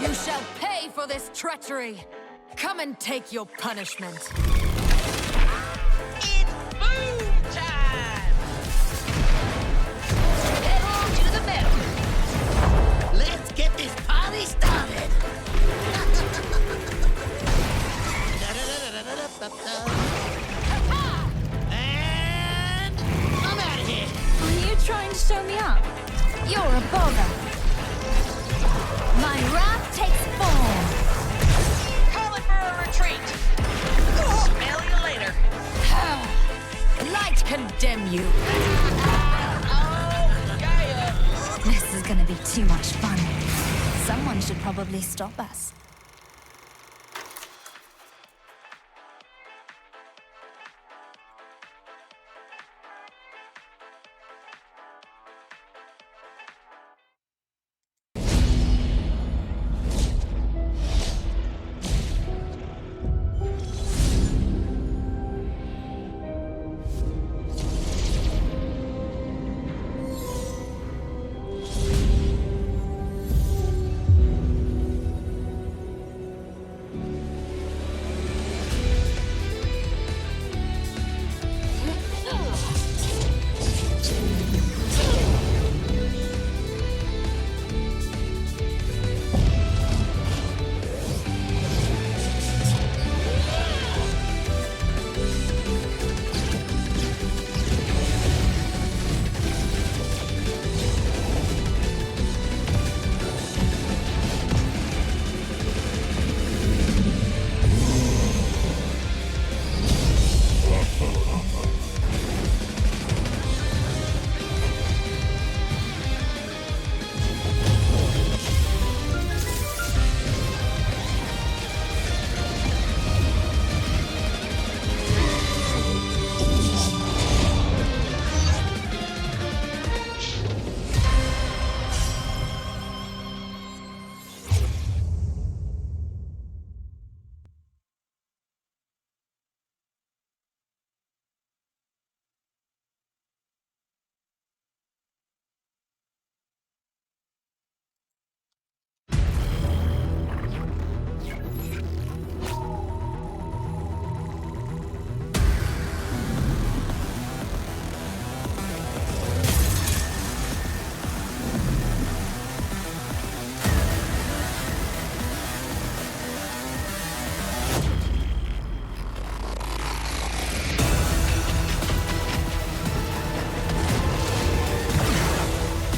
You shall pay for this treachery. Come and take your punishment. It's boom time! Pedal to the metal. Let's get this party started. And I'm out of here. Are you trying to show me up? You're a bother. My wrath takes form. Calling for a retreat. Smell you later. Light condemn you. Oh, yeah. This is gonna be too much fun. Someone should probably stop us.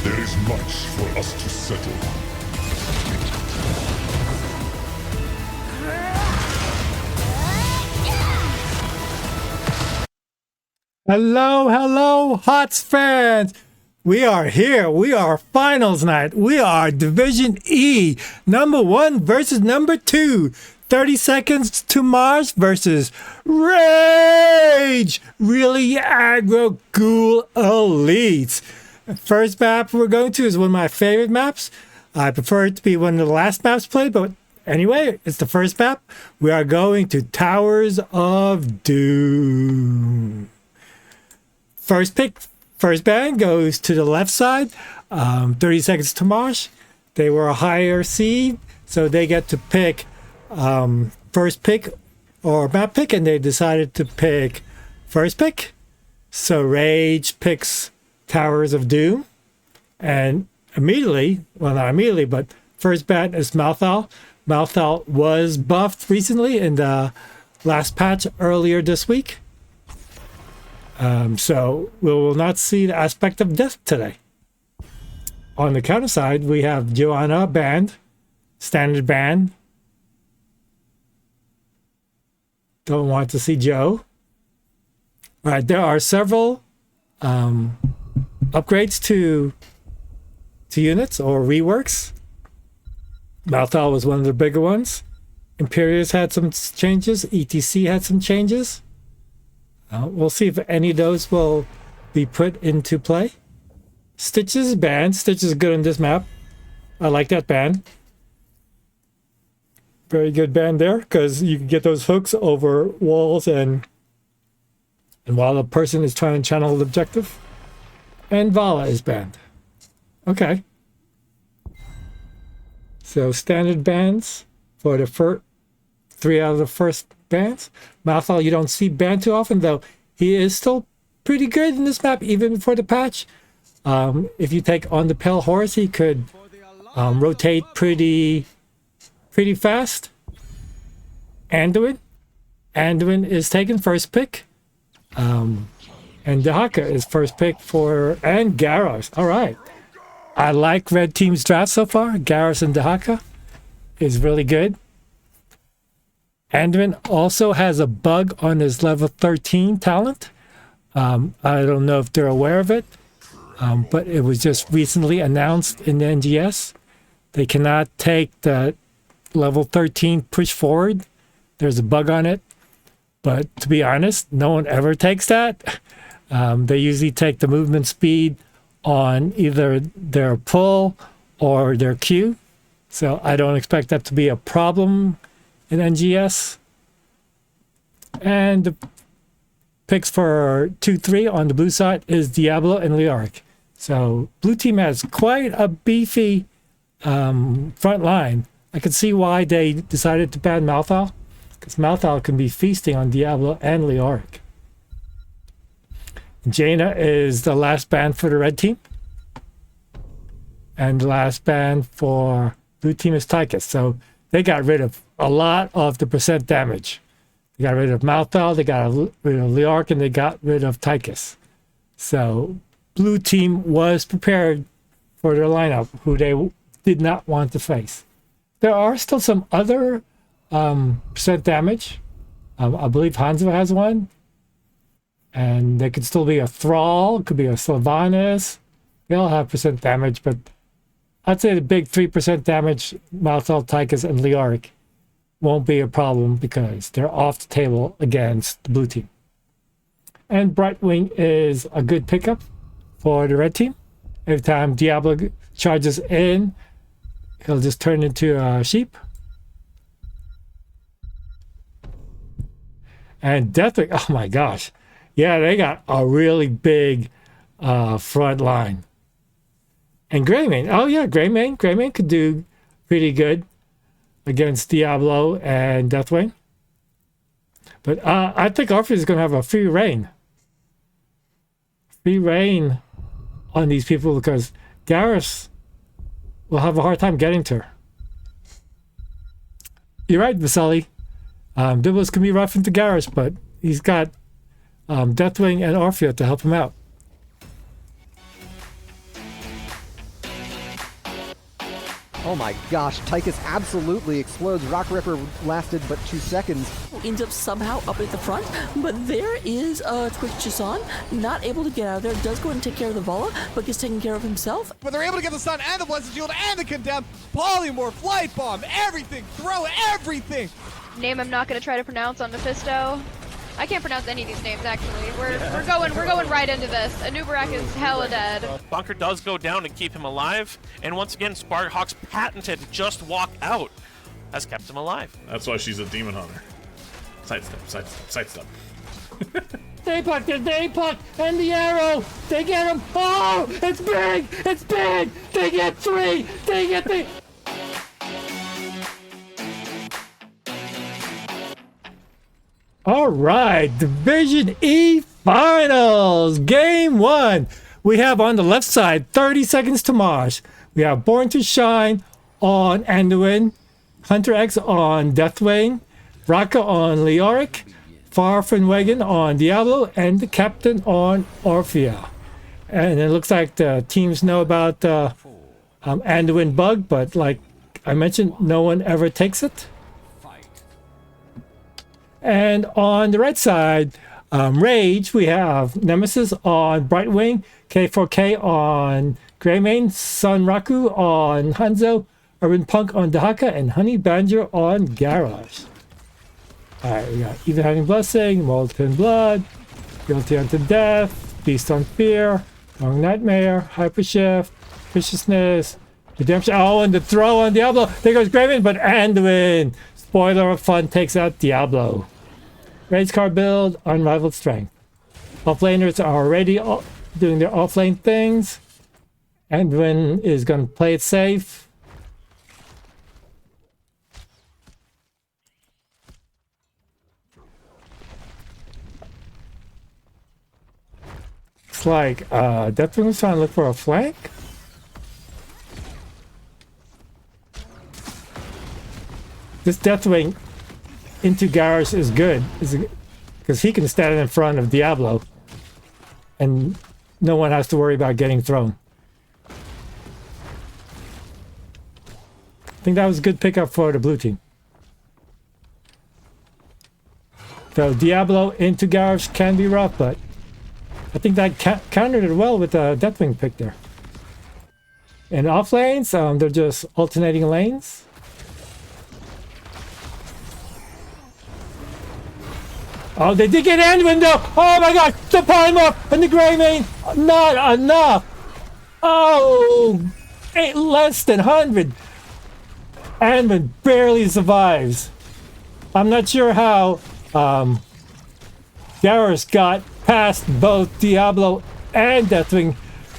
There is much for us to settle. Hello, HOTS fans. We are here. We are finals night. We are Division E. Number 1 versus number 2. 30 seconds to Mosh versus Rage. Really aggro Ghoul elites. First map we're going to is one of my favorite maps. I prefer it to be one of the last maps played, but anyway, it's the first map. We are going to Towers of Doom. First pick, first band goes to the left side. 30 seconds to Mosh. They were a higher seed, so they get to pick first pick or map pick, and they decided to pick first pick. So Rage picks Towers of Doom, and immediately, well, not immediately, but first bat is Malthal. Malthal was buffed recently in the last patch earlier this week. So we will not see the aspect of death today. On the counter side, we have Joanna banned, standard ban. Don't want to see Joe. All right, there are several upgrades to units or reworks. Malthal was one of the bigger ones. Imperius had some changes. ETC had some changes. We'll see if any of those will be put into play. Stitch's banned. Stitch is good on this map. I like that ban. Very good ban there, because you can get those hooks over walls and while the person is trying to channel the objective. And Vala is banned. Okay. So standard bans for the first 3 out of the first bans. Malthal you don't see banned too often, though he is still pretty good in this map, even before the patch. If you take on the Pale Horse, he could rotate pretty fast. Anduin is taken first pick. And Dahaka is first pick and Garros. All right. I like Red Team's draft so far. Garros and Dahaka is really good. Anduin also has a bug on his level 13 talent. I don't know if they're aware of it, but it was just recently announced in the NGS. They cannot take the level 13 push forward. There's a bug on it. But to be honest, no one ever takes that. They usually take the movement speed on either their pull or their Q. So I don't expect that to be a problem in NGS. And the picks for 2-3 on the blue side is Diablo and Leoric. So blue team has quite a beefy front line. I can see why they decided to ban Malthal, because Malthal can be feasting on Diablo and Leoric. Jaina is the last ban for the red team. And the last ban for blue team is Tychus. So they got rid of a lot of the percent damage. They got rid of Malthal, they got rid of Leoric, and they got rid of Tychus. So blue team was prepared for their lineup, who they did not want to face. There are still some other percent damage. I believe Hanzo has one. And they could still be a Thrall, could be a Sylvanas. They all have percent damage, but I'd say the big 3% damage, Malthal, Tychus, and Leoric, won't be a problem because they're off the table against the blue team. And Brightwing is a good pickup for the red team. Every time Diablo charges in, he'll just turn into a sheep. And Deathwing, oh my gosh. Yeah, they got a really big front line. And Greymane, oh yeah, Greymane could do pretty good against Diablo and Deathwing. But I think Orpheus is going to have a free reign. Free reign on these people because Garrus will have a hard time getting to her. You're right, Vasily. Dibbles can be rough into Garrus, but he's got Deathwing and Orphea to help him out. Oh my gosh, Tychus absolutely explodes. Rock Ripper lasted but 2 seconds. Ends up somehow up at the front, but there is Twitch Jason, not able to get out of there. Does go and take care of the Vala, but gets taken care of himself. But they're able to get the stun and the Blessed Shield and the Condemn. Polymorph, Flight Bomb, everything, throw everything. Name I'm not going to try to pronounce on Mephisto. I can't pronounce any of these names actually. We're going right into this. Anubarak is hella dead. Bunker does go down to keep him alive, and once again Sparkhawk's patented just walk out has kept him alive. That's why she's a demon hunter. Sidestep. They puck, and the arrow. They get him. Oh, it's big. They get 3. They get the. All right, Division E Finals, Game 1. We have on the left side 30 Seconds to Mosh. We have Born to Shine on Anduin, Hunter X on Deathwing, Raka on Leoric, Farfenwagon on Diablo, and the Captain on Orphea. And it looks like the teams know about the Anduin bug, but like I mentioned, no one ever takes it. And on the right side, Rage, we have Nemesis on Brightwing, K4K on Greymane, Sun Raku on Hanzo, Urban Punk on Dahaka, and Honey Badger on Garage. Alright, we got Even Having Blessing, Molten Blood, Guilty Unto Death, Beast on Fear, Long Nightmare, Hypershift, Viciousness, Redemption. Oh, and the throw on Diablo. There goes Greymane, but Anduin. Spoiler of Fun takes out Diablo. Rage card build, Unrivaled Strength. Offlaners are already doing their offlane things. Anduin is going to play it safe. Looks like Deathwing was trying to look for a flank. This Deathwing into Garrus is good, because he can stand in front of Diablo, and no one has to worry about getting thrown. I think that was a good pickup for the blue team. So Diablo into Garrus can be rough, but I think that countered it well with the Deathwing pick there. And off lanes, they're just alternating lanes. Oh, they did get Anduin though! Oh my god! The polymorph and the gray main! Not enough! Oh! Less than 100! Anduin barely survives. I'm not sure how Garrus got past both Diablo and Deathwing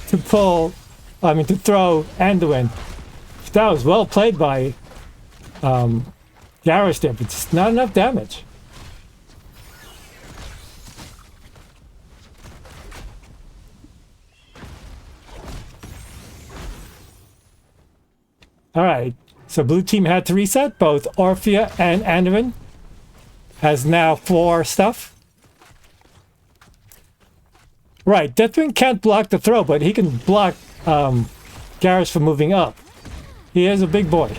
to throw Anduin. That was well played by Garrus there, but just not enough damage. Alright, so blue team had to reset. Both Orphea and Anduin has now 4 stuff. Right, Deathwing can't block the throw, but he can block Garrus from moving up. He is a big boy.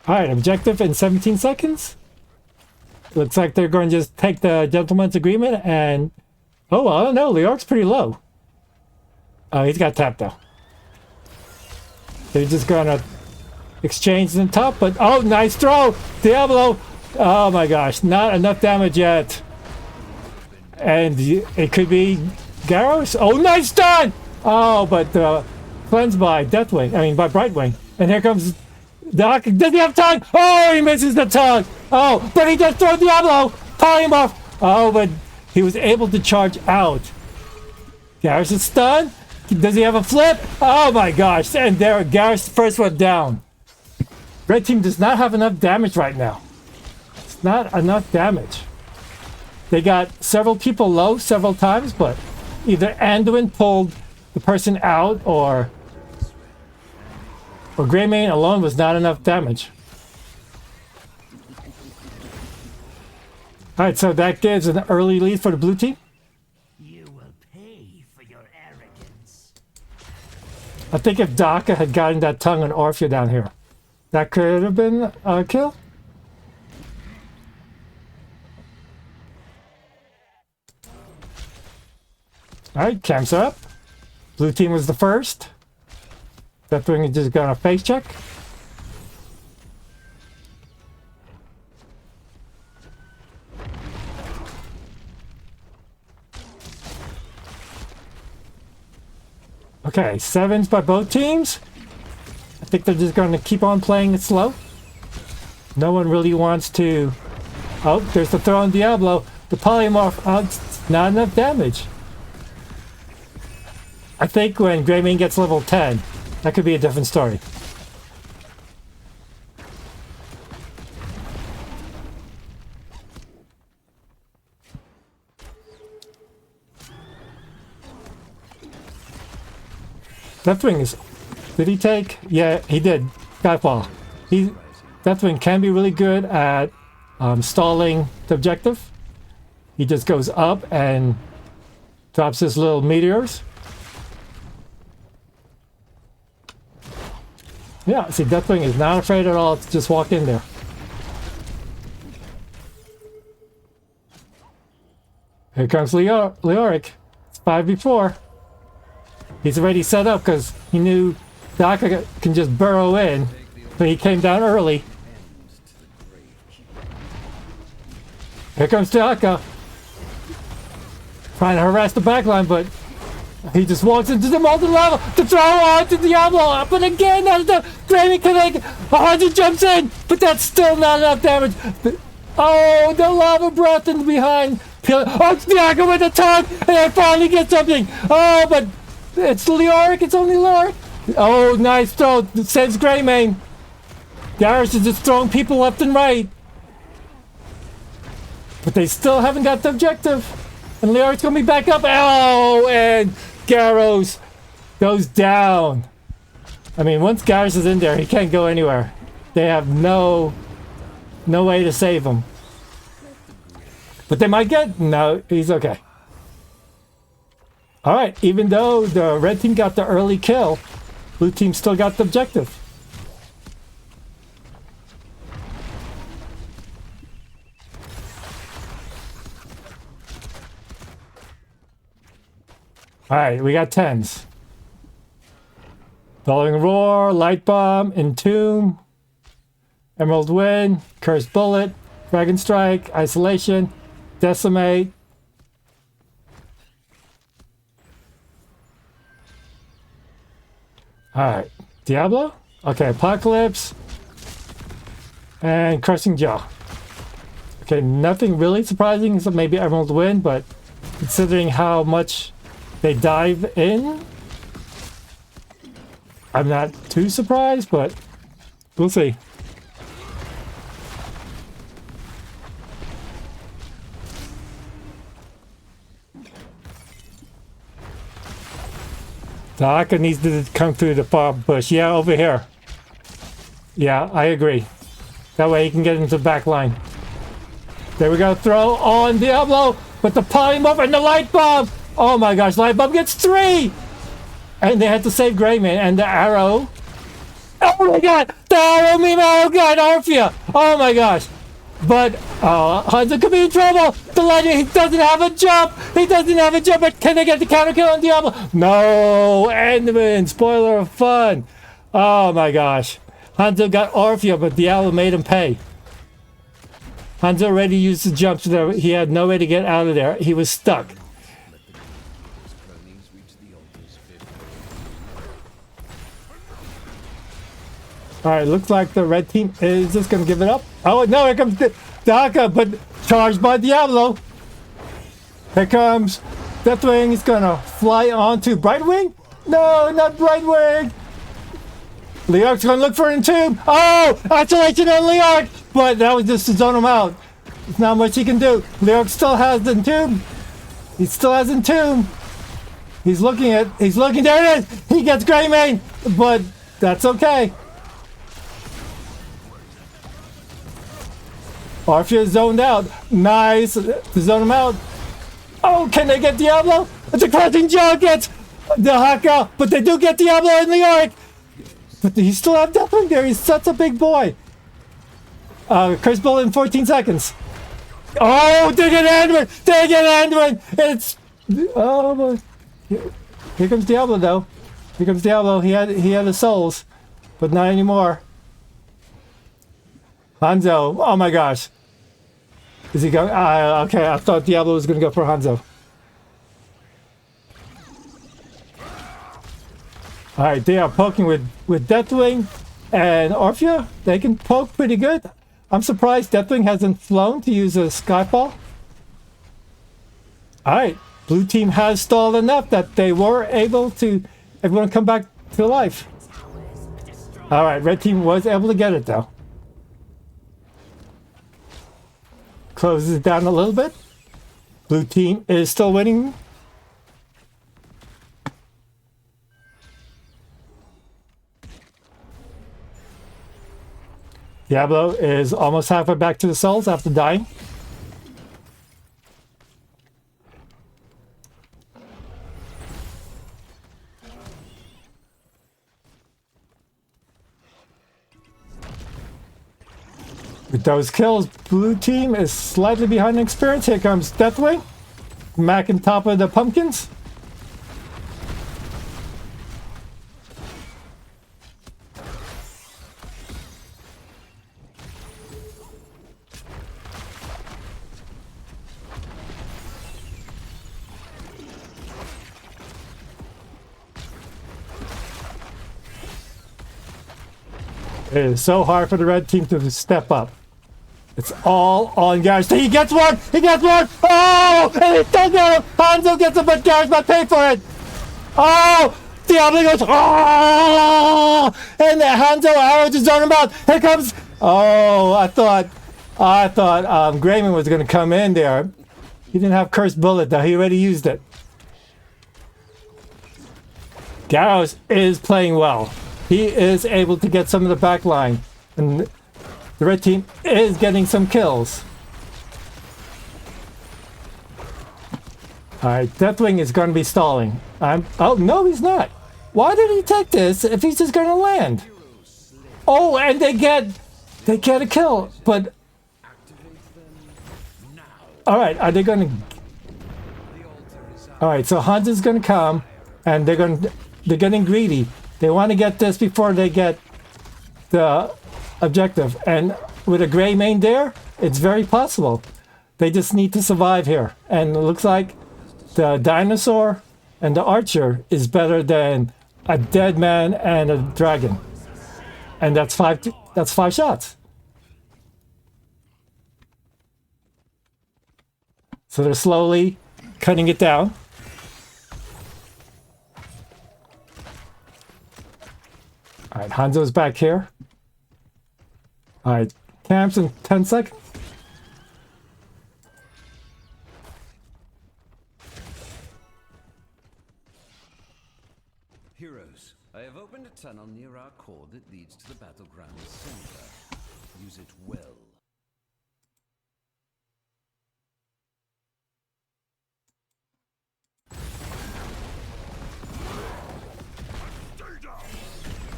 Alright, objective in 17 seconds. Looks like they're going to just take the gentleman's agreement and... Oh, I don't know. Leoric's pretty low. Oh, he's got tapped though. They're just going to exchange in the top, but... Oh, nice throw! Diablo! Oh my gosh, not enough damage yet. And it could be Garrus. Oh, nice stun! Oh, but cleansed by Deathwing. I mean, by Brightwing. And here comes... Doc, does he have tongue? Oh, he misses the tongue. Oh, but he does throw Diablo. Polymorph. Oh, but he was able to charge out. Garrus is stunned. Does he have a flip? Oh my gosh. And there, Garrus first one down. Red team does not have enough damage right now. It's not enough damage. They got several people low several times, but either Anduin pulled the person out or Greymane alone was not enough damage. Alright, so that gives an early lead for the blue team. You will pay for your arrogance. I think if Daka had gotten that tongue on Orphea down here, that could have been a kill. Alright, camps are up. Blue team was the first. Deathwing is just gonna face check. Okay, 7s by both teams. I think they're just going to keep on playing it slow. No one really wants to... Oh, there's the throw on Diablo. The polymorph, not enough damage. I think when Greymane gets level 10, that could be a different story. Deathwing is... Did he take? Yeah, he did. Skyfall. Deathwing can be really good at stalling the objective. He just goes up and drops his little meteors. Yeah, see, Deathwing is not afraid at all to just walk in there. Here comes Leoric. It's 5v4. He's already set up because he knew Daka can just burrow in, but he came down early. Here comes Daka. Trying to harass the backline, but he just walks into the molten lava to throw on to Diablo. But again, the Greymane connect. 100 jumps in, but that's still not enough damage. Oh, the lava breath in behind. Oh, Daka with the tongue, and I finally get something. Oh, but it's Leoric. It's only Leoric. Oh, nice throw. Saves Greymane. Garrus is just throwing people left and right. But they still haven't got the objective. And Leoric's going to be back up. Oh, and Garrus goes down. I mean, once Garrus is in there, he can't go anywhere. They have no way to save him. But they might get... No, he's okay. Alright, even though the red team got the early kill, blue team still got the objective. Alright, we got 10s. Bellowing Roar, Light Bomb, Entomb, Emerald Wind, Cursed Bullet, Dragon Strike, Isolation, Decimate. Alright, Diablo? Okay, Apocalypse, and Crushing Jaw. Okay, nothing really surprising except maybe Emerald Wind, but considering how much they dive in, I'm not too surprised, but we'll see. Daka needs to come through the far bush. Yeah, over here. Yeah, I agree. That way he can get into the back line. There we go. Throw on Diablo, but the polymorph and the light bomb. Oh my gosh, light bomb gets 3! And they had to save Greymane and the arrow. Oh my god! The arrow meme! Oh god, Orphea! Oh my gosh! But Hanzo could be in trouble! The legend, he doesn't have a jump! He doesn't have a jump, but can they get the counter kill on Diablo? No! Endman! Spoiler of fun! Oh my gosh. Hanzo got Orphea, but Diablo made him pay. Hanzo already used the jump, so he had no way to get out of there. He was stuck. Alright, looks like the red team is just going to give it up. Oh, no, here comes Daka, but charged by Diablo. Here comes Deathwing. He's going to fly onto Brightwing. No, not Brightwing. Leoric's going to look for Entomb. Oh, isolation on Leoric. But that was just to zone him out. There's not much he can do. Leoric still has Entomb. He still has Entomb. He's looking, there it is. He gets Greymane, but that's okay. Orphea zoned out. Nice to zone him out. Oh, can they get Diablo? The Crushing Jaw gets the Haka, but they do get Diablo and Leoric. But he still have Deathwing there. He's such a big boy. Curse Bullet in 14 seconds. Oh, they get Anduin! They get Anduin! It's... Oh, here comes Diablo, though. Here comes Diablo. He had the souls, but not anymore. Hanzo. Oh, my gosh. Is he going? Okay, I thought Diablo was going to go for Hanzo. Alright, they are poking with Deathwing and Orphea. They can poke pretty good. I'm surprised Deathwing hasn't flown to use a Skyfall. Alright, blue team has stalled enough that they were able to everyone come back to life. Alright, red team was able to get it though. Closes it down a little bit. Blue team is still winning. Diablo is almost halfway back to the souls after dying. With those kills, blue team is slightly behind in experience. Here comes Deathwing. Back on top of the pumpkins. It is so hard for the red team to step up. It's all on Garrus. He gets one! He gets one! Oh! And he still got him! Hanzo gets him, but Garrus must pay for it! Oh! Diablo goes, oh! And the Hanzo arrow just on him out. Here comes. Oh, I thought Grayman was going to come in there. He didn't have Cursed Bullet though. He already used it. Garros is playing well. He is able to get some of the back line. And the red team is getting some kills. Alright, Deathwing is going to be stalling. Oh, no, he's not. Why did he take this if he's just going to land? Oh, and they get a kill. But, alright, are they going to... Alright, so Hanzo's going to come, and they're getting greedy. They want to get this before they get the objective. And with a gray main there, it's very possible. They just need to survive here. And it looks like the dinosaur and the archer is better than a dead man and a dragon. And that's five shots. So they're slowly cutting it down. Alright, Hanzo's back here. Alright, camps in 10 seconds. Heroes, I have opened a tunnel near our core that leads to the battleground center. Use it well.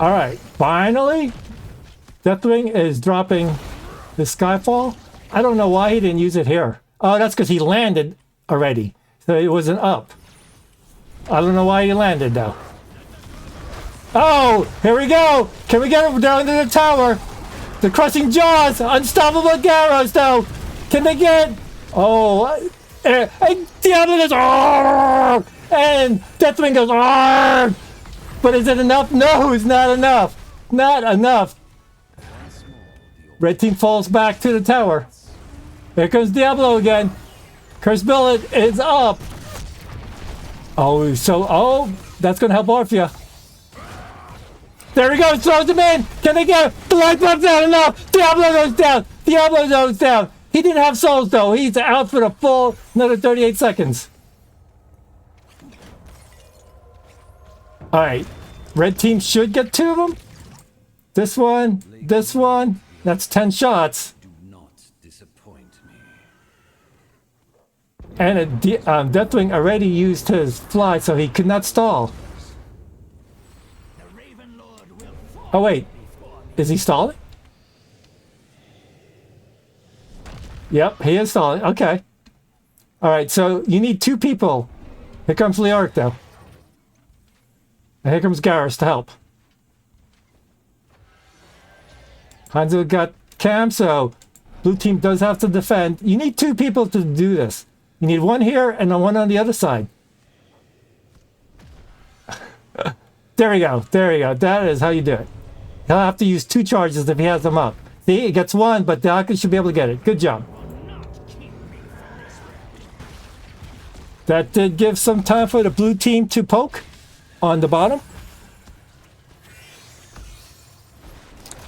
Alright, finally, Deathwing is dropping the Skyfall. I don't know why he didn't use it here. Oh, that's because he landed already. So it wasn't up. I don't know why he landed though. Oh, here we go. Can we get him down to the tower? The crushing jaws. Unstoppable Garros though. Can they get... Oh, and Diablo goes... Oh, and Deathwing goes... Oh, but is it enough? No, it's not enough. Not enough. Red team falls back to the tower. Here comes Diablo again. Cursed Bullet is up. Oh, that's going to help Orphea. There he goes, throws him in. Can they get him? The light bump's not enough. Diablo goes down. Diablo goes down. He didn't have souls though. He's out for the full another 38 seconds. Alright, red team should get 2 of them. This one, that's 10 shots. Do not disappoint me. And Deathwing already used his fly, so he could not stall. Oh wait, is he stalling? Yep, he is stalling, okay. Alright, so you need 2 people. Here comes Leoric though. And here comes Garrus to help. Hanzo got Cam, so blue team does have to defend. You need 2 people to do this. You need one here and then one on the other side. There we go. There you go. That is how you do it. He'll have to use 2 charges if he has them up. See, he gets 1, but Daka should be able to get it. Good job. That did give some time for the blue team to poke on the bottom.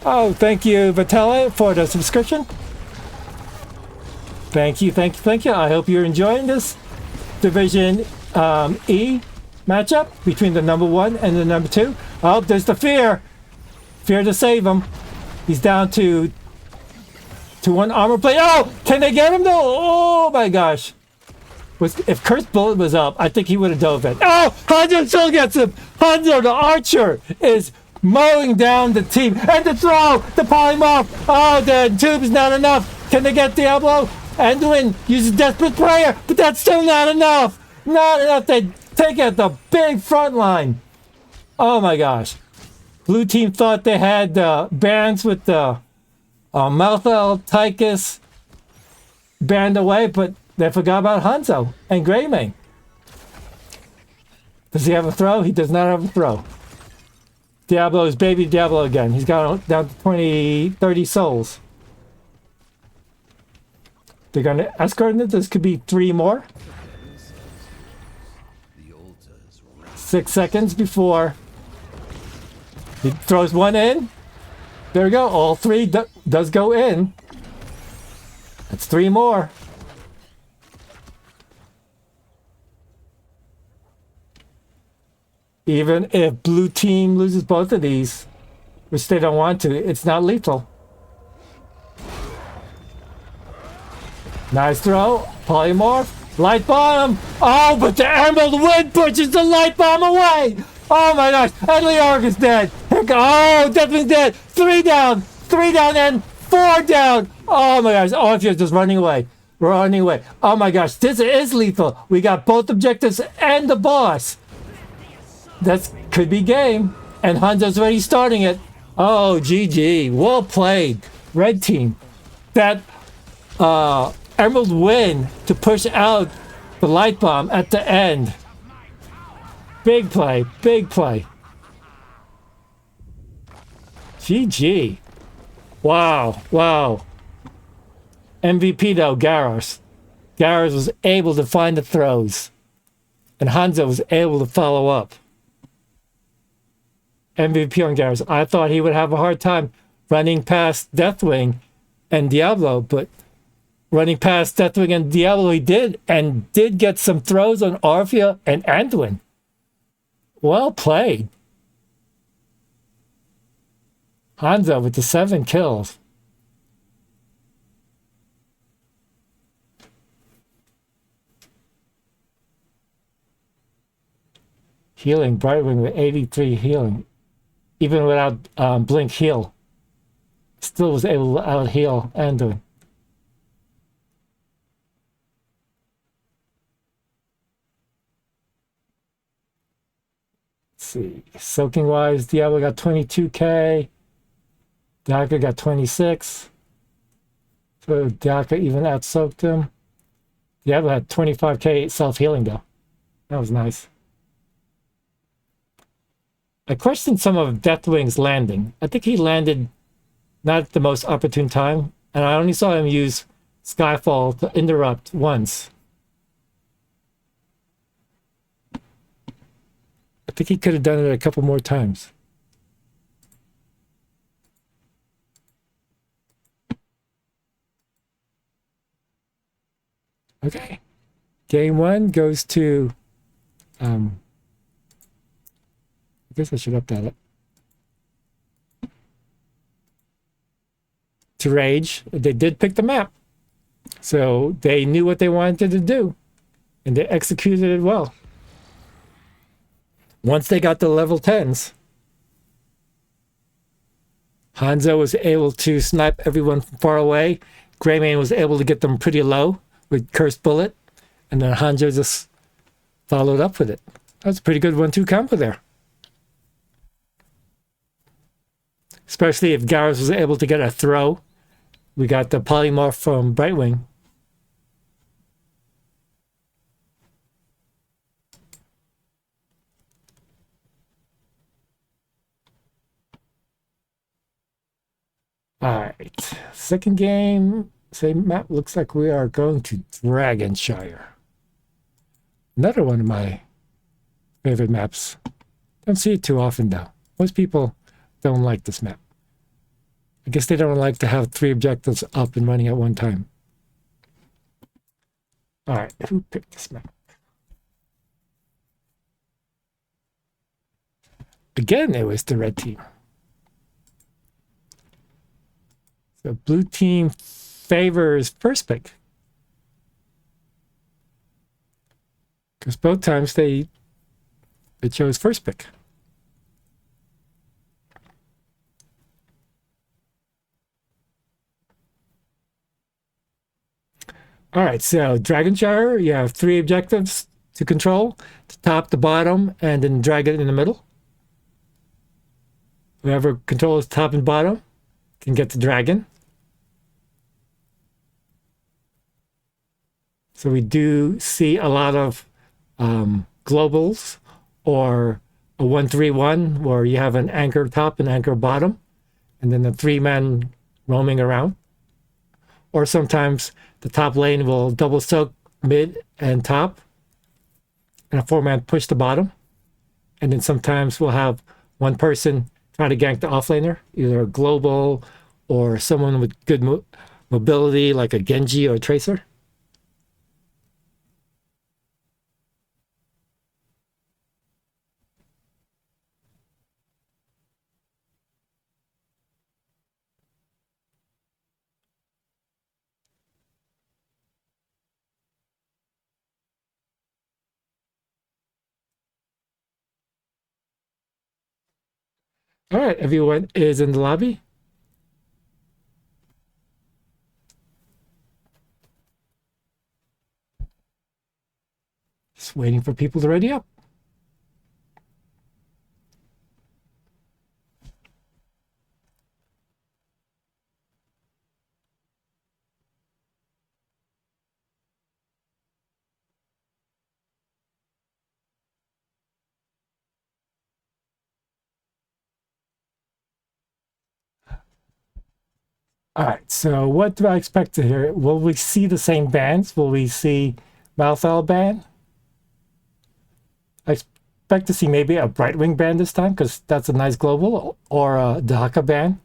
Oh, thank you, Vitale, for the subscription. Thank you, thank you, thank you. I hope you're enjoying this Division E matchup between the number 1 and the number 2. Oh, there's the Fear. Fear to save him. He's down to 1 armor plate. Oh, can they get him though? Oh my gosh. If Cursed Bullet was up, I think he would have dove it. Oh, Hanzo still gets him. Hanzo, the archer, is mowing down the team. And the throw, the polymorph. Oh, the tube is not enough. Can they get Diablo? Anduin uses Desperate Prayer, but that's still not enough. Not enough to take out the big front line. Oh my gosh. Blue team thought they had bands with the Malthel, Tychus banned away, but they forgot about Hanzo and Greymane. Does he have a throw? He does not have a throw. Diablo is baby Diablo again. He's got down to 30 souls. They're going to escort it. This could be 3 more. 6 seconds before he throws one in. There we go. All three does go in. That's 3 more. Even if blue team loses both of these, which they don't want to, it's not lethal. Nice throw. Polymorph. Light bomb. Oh, but the Emerald Wind pushes the light bomb away. Oh my gosh. And Leorg is dead. Oh, definitely dead. 3 down. 3 down and 4 down. Oh my gosh. Orpheus just running away. Running away. Oh my gosh. This is lethal. We got both objectives and the boss. That could be game. And Hanzo's already starting it. Oh, GG. Well played. Red team. That Emerald Wind to push out the light bomb at the end. Big play. Big play. GG. Wow. Wow. MVP though, Garros. Garros was able to find the throws. And Hanzo was able to follow up. MVP on Garros. I thought he would have a hard time running past Deathwing and Diablo, but running past Deathwing and Diablo he did, and did get some throws on Orphea and Anduin. Well played. Hanzo with the 7 kills. Healing, Brightwing with 83 healing. Even without Blink heal. Still was able to out heal Anduin. Let's see. Soaking wise, Diablo got 22k. Daka got 26. So Daka even out soaked him. Diablo had 25k self healing though. That was nice. I questioned some of Deathwing's landing. I think he landed not at the most opportune time, and I only saw him use Skyfall to interrupt once. I think he could have done it a couple more times. Okay. Game 1 goes to I guess I should update it. To Rage. They did pick the map. So they knew what they wanted to do. And they executed it well. Once they got the level 10s, Hanzo was able to snipe everyone from far away. Greymane was able to get them pretty low with Cursed Bullet. And then Hanzo just followed up with it. That was a pretty good 1-2 combo there. Especially if Garros was able to get a throw. We got the polymorph from Brightwing. Alright. Second game. Same map. Looks like we are going to Dragonshire. Another one of my favorite maps. Don't see it too often though. Most people don't like this map. I guess they don't like to have 3 objectives up and running at one time. Alright, who picked this map? Again, it was the red team. So blue team favors first pick. Because both times they chose first pick. All right, so Dragonshire, you have 3 objectives to control. The top, the bottom, and then dragon in the middle. Whoever controls top and bottom can get the dragon. So we do see a lot of globals, or a 1-3-1 where you have an anchor top and anchor bottom, and then the 3 men roaming around. Or sometimes the top lane will double soak mid and top, and a 4-man push the bottom. and then sometimes we'll have one person try to gank the offlaner, either a global or someone with good mobility like a Genji or a Tracer. All right, everyone is in the lobby. Just waiting for people to ready up. All right, so what do I expect to hear? Will we see the same bands? Will we see Malthal band? I expect to see maybe a Brightwing band this time because that's a nice global, or a Dahaka band.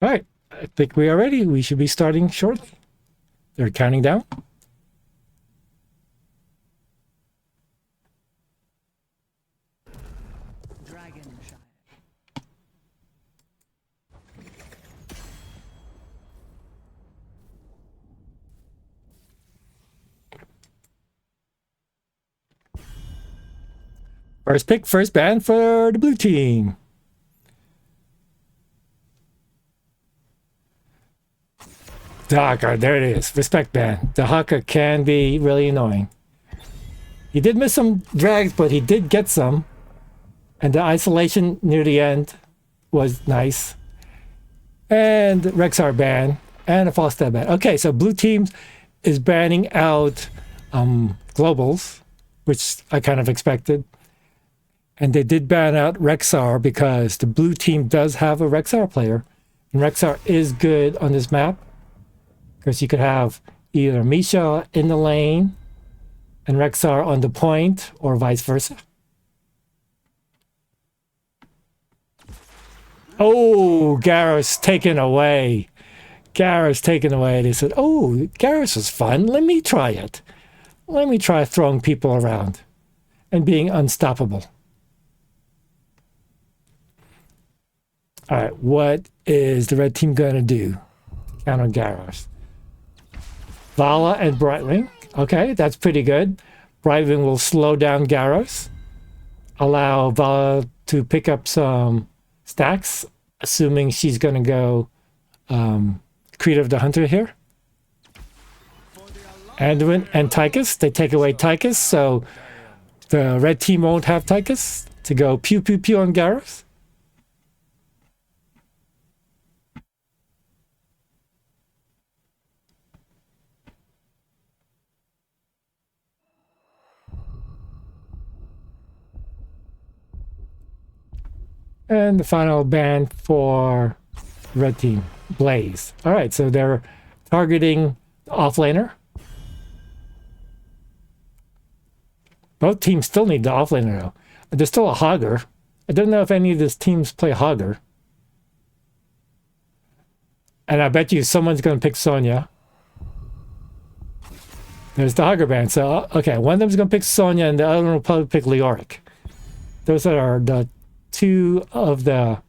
All right, I think we are ready. We should be starting shortly. They're counting down. First pick, first ban for the blue team. Dahaka, there it is. Respect ban. Dahaka can be really annoying. He did miss some drags, but he did get some. And the isolation near the end was nice. And Rexar ban. And a false stab ban. Okay, so blue teams is banning out globals, which I kind of expected. And they did ban out Rexar because the blue team does have a Rexar player. And Rexar is good on this map. Because you could have either Misha in the lane and Rexar on the point, or vice versa. Oh, Garrus taken away. Garrus taken away. They said, oh, Garrus is fun. Let me try it. Let me try throwing people around and being unstoppable. All right, what is the red team going to do? Counter Garrus. Vala and Brightwing. Okay, that's pretty good. Brightwing will slow down Garrus. Allow Vala to pick up some stacks, assuming she's going to go Creed of the Hunter here. Anduin and Tychus. They take away Tychus, so the red team won't have Tychus to go pew pew pew on Garrus. And the final ban for red team, Blaze. All right, so they're targeting offlaner. Both teams still need the offlaner though. There's still a Hogger. I don't know if any of these teams play Hogger. And I bet you someone's going to pick Sonya. There's the Hogger ban. So, okay, one of them's going to pick Sonya and the other one will probably pick Leoric. Those are the two of the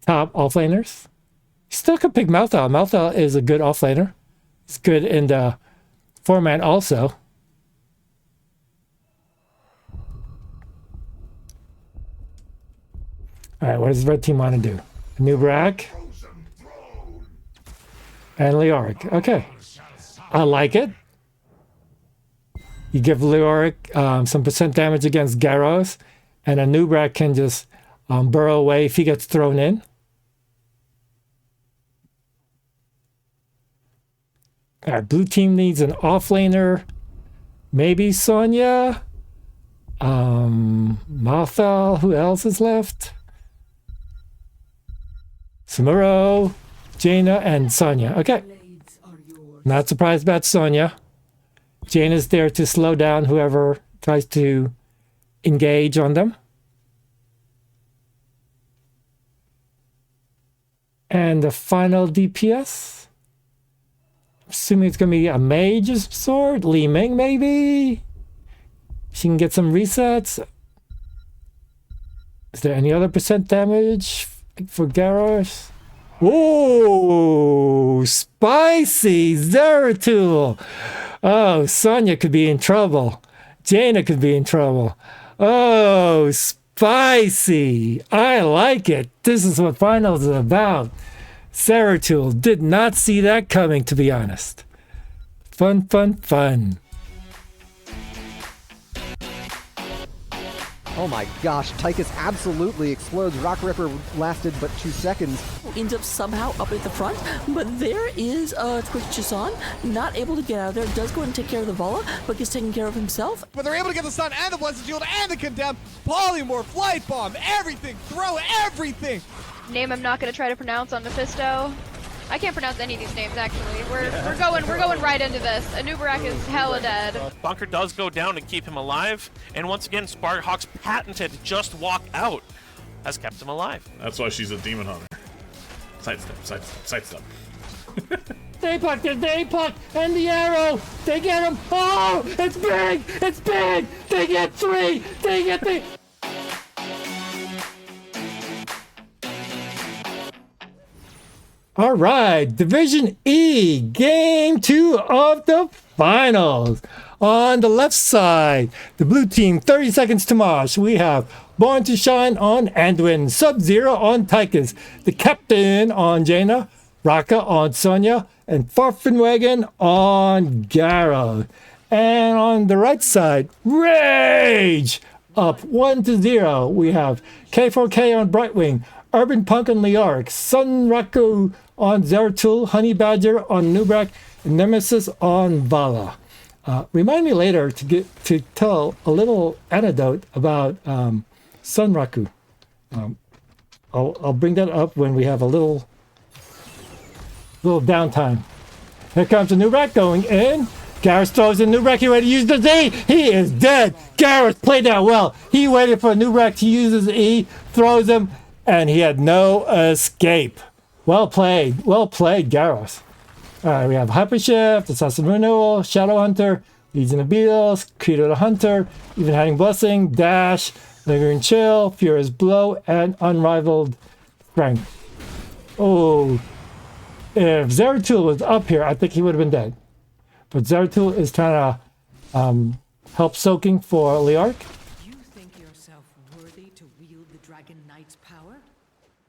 top offlaners. You still could pick Malthal. Malthal is a good offlaner. It's good in the format also. All right, what does the red team want to do? Nubrak and Leoric. Okay, I like it. You give Leoric some percent damage against Garros, and a Nubrak can just burrow away if he gets thrown in. All right, blue team needs an offlaner. Maybe Sonya. Malthal. Who else is left? Samuro, Jaina, and Sonya. Okay. Not surprised about Sonya. Jaina's there to slow down whoever tries to engage on them. And the final DPS. Assuming it's going to be a mage of sort. Li Ming, maybe? She can get some resets. Is there any other percent damage for Garros? Ooh, spicy Zeratul. Oh, Sonya could be in trouble. Jaina could be in trouble. Oh, spicy. I like it. This is what finals is about. Zeratul did not see that coming, to be honest. Fun, fun, fun. Oh my gosh, Tychus absolutely explodes. Rock Ripper lasted but 2 seconds. Ends up somehow up at the front, but there is Twitch Jason, not able to get out of there, does go and take care of the Vala, but gets taken care of himself. But they're able to get the stun and the blessed shield and the condemn. Polymorph, light bomb, everything, throw everything. Name I'm not gonna try to pronounce on Mephisto. I can't pronounce any of these names actually. We're going right into this. Anubarak is hella dead. Bunker does go down to keep him alive, and once again, Sparkhawk's patented just walk out has kept him alive. That's why she's a demon hunter. Sidestep, sidestep, sidestep. They puck, and the arrow. They get him. Oh, it's big. It's big. They get 3. They get the. All right, Division E, Game 2 of the finals. On the left side, the blue team, 30 seconds to Mosh. We have Born to Shine on Anduin, Sub-Zero on Tychus, the Captain on Jaina, Raka on Sonya, and Farfenwagen on Garrow. And on the right side, Rage, up 1-0. We have K4K on Brightwing, Urban Punk on Leoric, Sun Raku on Zeratul, Honey Badger on Nubrak, and Nemesis on Vala. Remind me later to tell a little anecdote about Sun Raku. I'll bring that up when we have a little downtime. Here comes the Nubrak going in. Garrus throws in Nubrak. He ready to use the Z. He is dead. Garrus played that well. He waited for Nubrak to use his E, throws him, and he had no escape. Well played, Garros. All right, we have Hypershift, Assassin Renewal, Shadow Hunter, Legion of Beetles, Credo the Hunter, Even Hiding Blessing, Dash, Lingering Chill, Furious Blow, and Unrivaled Strength. Oh, if Zeratul was up here, I think he would have been dead. But Zeratul is trying to help soaking for Leoric. You think yourself worthy to wield the Dragon Knight's power?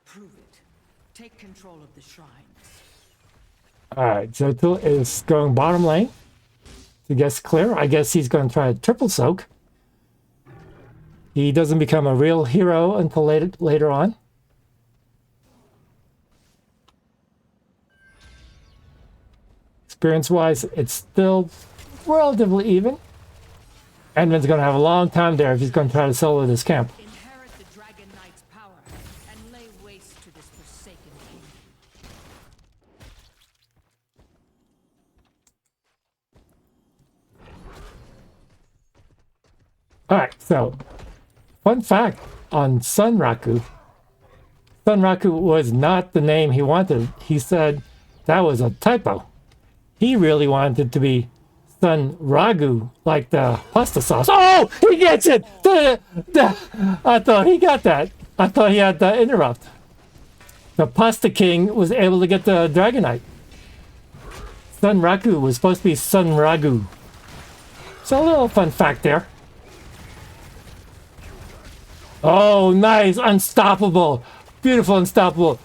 Prove it. Take control of the shrines. Alright, Zeratul is going bottom lane to get clear. I guess he's going to try a triple soak. He doesn't become a real hero until later on. Experience-wise, it's still relatively even. Edmund's going to have a long time there if he's going to try to solo this camp. Inherit the Dragon Knight's power and lay waste to this forsaken kingdom. Alright, so fun fact on Sun Raku. Sun Raku was not the name he wanted. He said that was a typo. He really wanted it to be Sun Ragu, like the pasta sauce. Oh, he gets it! I thought he got that. I thought he had the interrupt. The Pasta King was able to get the Dragonite. Sun Raku was supposed to be Sun Ragu. So a little fun fact there. Oh, nice. Unstoppable. Beautiful unstoppable.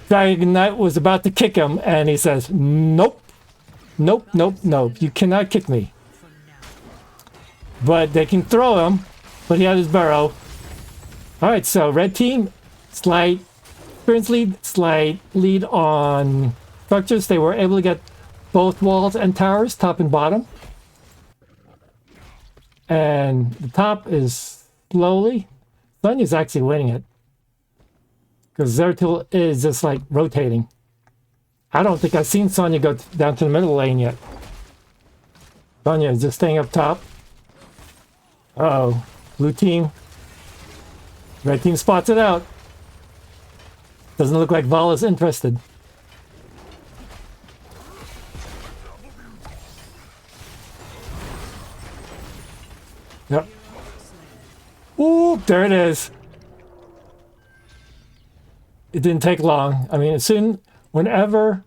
Dragon Knight was about to kick him, and he says, nope. Nope, nope, nope. You cannot kick me. But they can throw him, but he had his barrow. Alright, so red team, slight experience lead, slight lead on structures. They were able to get both walls and towers, top and bottom. And the top is slowly. Sonya's actually winning it. Because Zeratul is just like rotating. I don't think I've seen Sonya go down to the middle lane yet. Sonya is just staying up top. Uh-oh. Blue team. Red team spots it out. Doesn't look like Vala's interested. Yep. Ooh, there it is. It didn't take long. I mean, whenever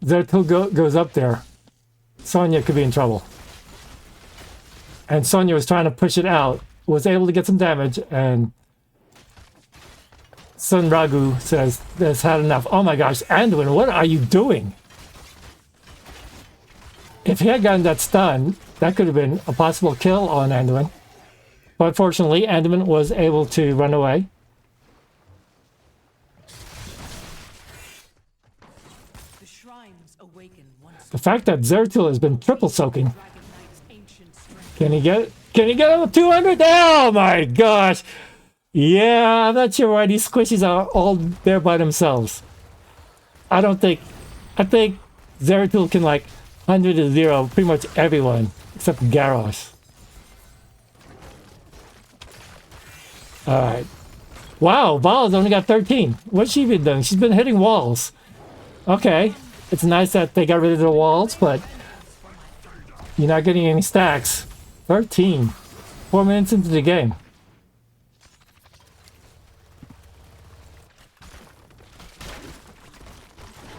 Zeratul goes up there, Sonya could be in trouble. And Sonya was trying to push it out, was able to get some damage, and Sun Ragu says, "That's had enough." Oh my gosh, Anduin, what are you doing? If he had gotten that stun, that could have been a possible kill on Anduin. But fortunately, Anduin was able to run away. The shrines awaken once. The fact that Zeratul has been triple soaking. Can he get it? Can he get him 200? Oh my gosh. Yeah, I'm not sure why these squishies are all there by themselves. I think Zeratul can like 100 to 0 pretty much everyone except Garrosh. Alright. Wow, Vala's only got 13. What's she been doing? She's been hitting walls. Okay. It's nice that they got rid of the walls, but you're not getting any stacks. 13. 4 minutes into the game.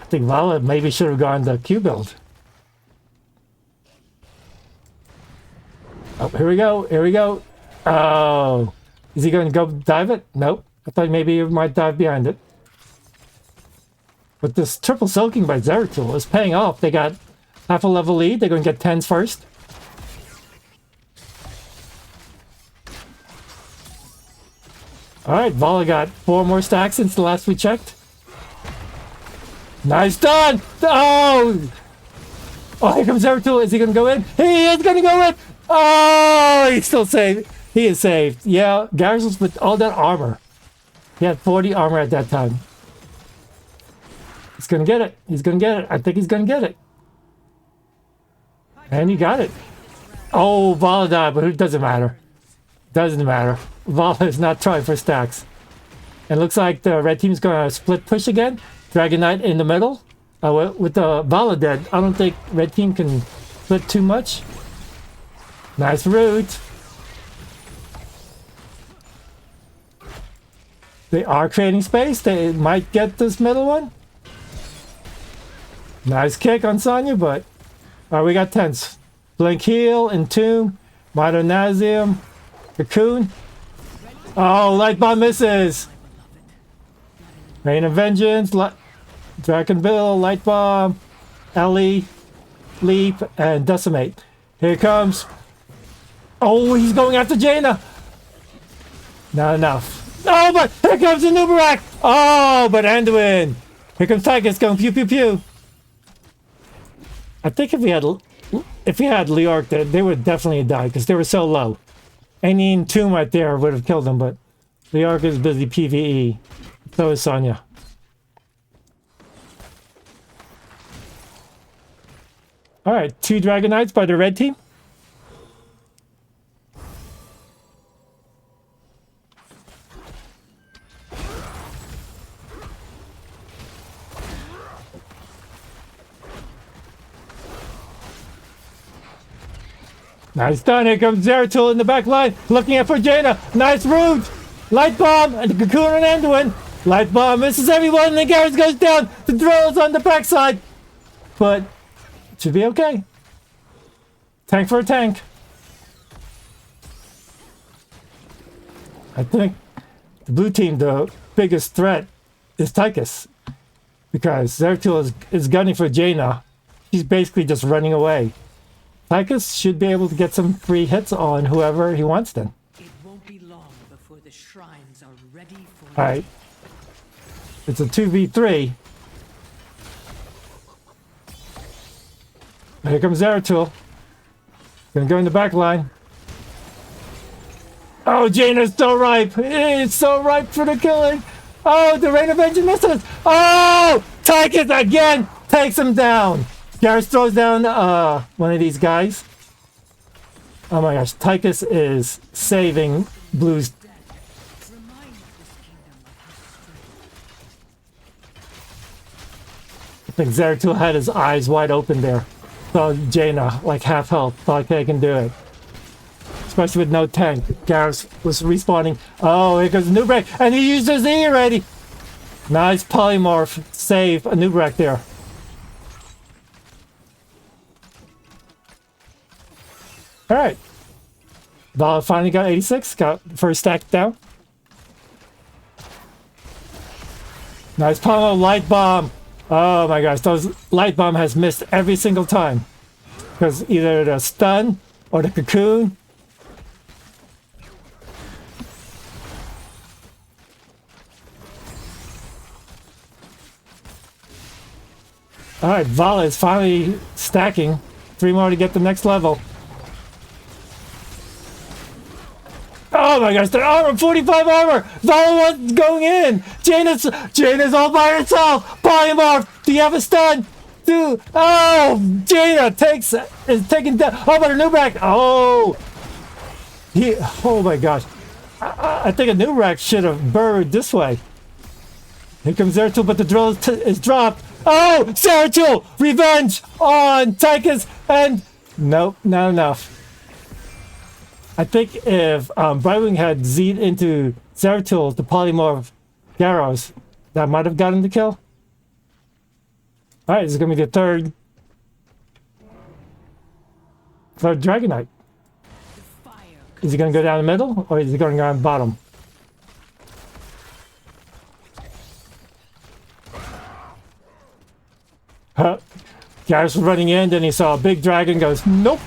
I think Vala maybe should have gone the Q build. Oh, here we go. Here we go. Oh. Is he going to go dive it? Nope. I thought maybe he might dive behind it. But this triple soaking by Zeratul is paying off. They got half a level lead. They're going to get 10s first. Alright, Vala got 4 more stacks since the last we checked. Nice done! Oh! Oh, here comes Zeratul. Is he going to go in? He is going to go in! Oh! He's still saved. He is saved. Yeah, Garrus was with all that armor. He had 40 armor at that time. He's going to get it. He's going to get it. I think he's going to get it. And he got it. Oh, Vala died, but it doesn't matter. Doesn't matter. Vala is not trying for stacks. And looks like the red team's going to split push again. Dragon Knight in the middle. With the Vala dead, I don't think red team can split too much. Nice route. They are creating space. They might get this middle one. Nice kick on Sonya, but we got 10s. Blink Heal, Entomb, Mitonazium, Cocoon. Oh, Light Bomb misses. Rain of Vengeance, Dragon Bill, Light Bomb, Ellie, Leap, and Decimate. Here comes. Oh, he's going after Jaina. Not enough. Oh, but here comes the Nubarak. Oh, but Anduin. Here comes Tychus going pew pew pew. I think if he had Leorc there, they would definitely have died because they were so low. Any Entomb right there would have killed them, but Leorc is busy PvE. So is Sonya. Alright, 2 Dragon Knights by the red team. Nice done. Here comes Zeratul in the back line, looking at for Jaina. Nice route. Light Bomb and the Cocoon and Anduin. Light Bomb misses everyone, and the Garrus goes down. The drill's on the backside. But it should be okay. Tank for a tank. I think the blue team, the biggest threat is Tychus. Because Zeratul is gunning for Jaina. He's basically just running away. Tychus should be able to get some free hits on whoever he wants then. It won't be long before the shrine Alright. It's a 2v3. Here comes Zeratul. Gonna go in the back line. Oh, Jaina's so ripe. It's so ripe for the killing. Oh, the Rain of Vengeance misses. Oh, Tychus again takes him down. Garrus throws down one of these guys. Oh my gosh, Tychus is saving Blue's. I think Zeratul had his eyes wide open there. So Jaina, like half health, thought, okay, I can do it. Especially with no tank. Garrus was respawning. Oh, here goes Nubrak, and he used his E already. Nice polymorph save, a Nubrak there. Alright. Vala finally got 86, got the first stack down. Nice polymo light bomb. Oh my gosh, those light bomb has missed every single time. Because either the stun or the cocoon. Alright, Vala is finally stacking. 3 more to get the next level. Oh my gosh, the armor, 45 armor! Vala was going in! Jaina's all by herself! Polymorph! Do you have a stun? Dude, oh! Jaina is taking down. Oh, but a Nubrak! Oh! Oh my gosh. I think a Nubrak should have burrowed this way. Here comes Zeratul, but the drill is dropped. Oh! Zeratul! Revenge on Tychus! And nope, not enough. I think if Brightwing had Z'd into Zeratul, the polymorph Garrus, that might have gotten the kill. Alright, this is going to be the third Dragonite. Is he going to go down the middle, or is he going to go down the bottom? Huh. Garrus was running in, then he saw a big dragon, goes, nope,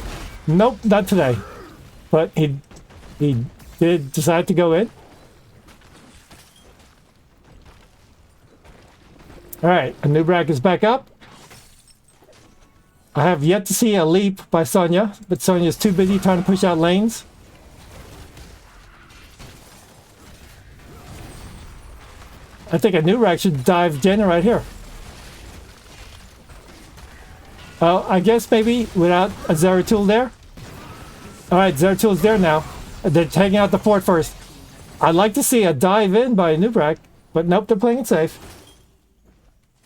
nope, not today. But he did decide to go in. Alright, a Nubrak is back up. I have yet to see a leap by Sonya, but Sonya's too busy trying to push out lanes. I think a Nubrak should dive Jaina right here. Oh, I guess maybe without a Zeratul there. Alright, Zeratul's there now. They're taking out the fort first. I'd like to see a dive in by a Nubrak, but nope, they're playing it safe.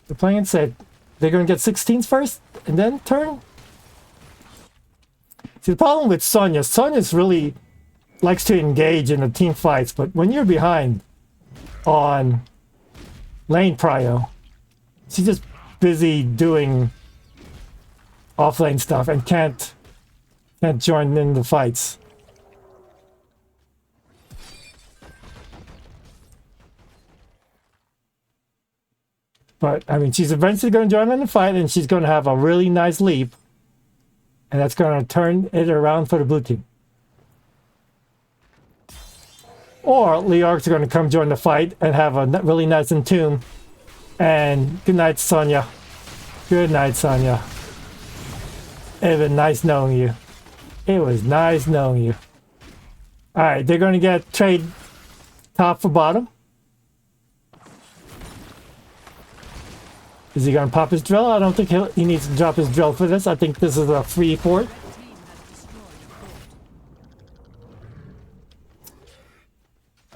They're playing it safe. They're going to get 16s first, and then turn. See, the problem with Sonya's really likes to engage in the team fights, but when you're behind on lane prio, she's just busy doing off-lane stuff and can't join in the fights. But, I mean, she's eventually going to join in the fight, and she's going to have a really nice leap. And that's going to turn it around for the blue team. Or Leorc's going to come join the fight and have a really nice entomb. And good night, Sonya. Good night, Sonya. It was nice knowing you. It was nice knowing you. Alright, they're going to get trade top for bottom. Is he going to pop his drill? I don't think he needs to drop his drill for this. I think this is a free fort.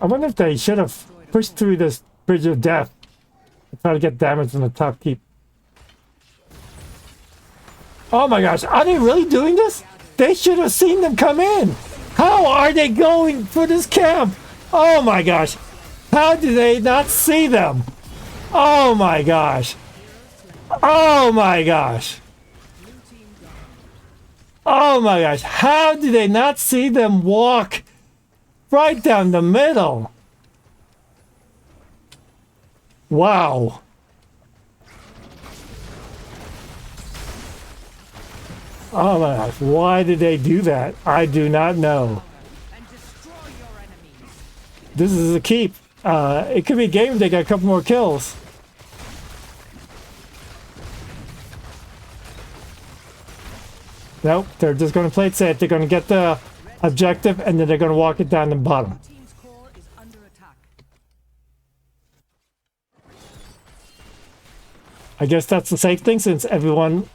I wonder if they should have pushed through this bridge of death and try to get damage on the top keep. Oh my gosh, are they really doing this? They should have seen them come in. How are they going for this camp? Oh my gosh. How did they not see them? Oh my gosh. Oh my gosh. Oh my gosh. How did they not see them walk right down the middle? Wow. Oh my gosh, why did they do that? I do not know. This is a keep. It could be a game if they got a couple more kills. Nope, they're just going to play it safe. They're going to get the objective, and then they're going to walk it down the bottom. Team's core is under attack. I guess that's the safe thing since everyone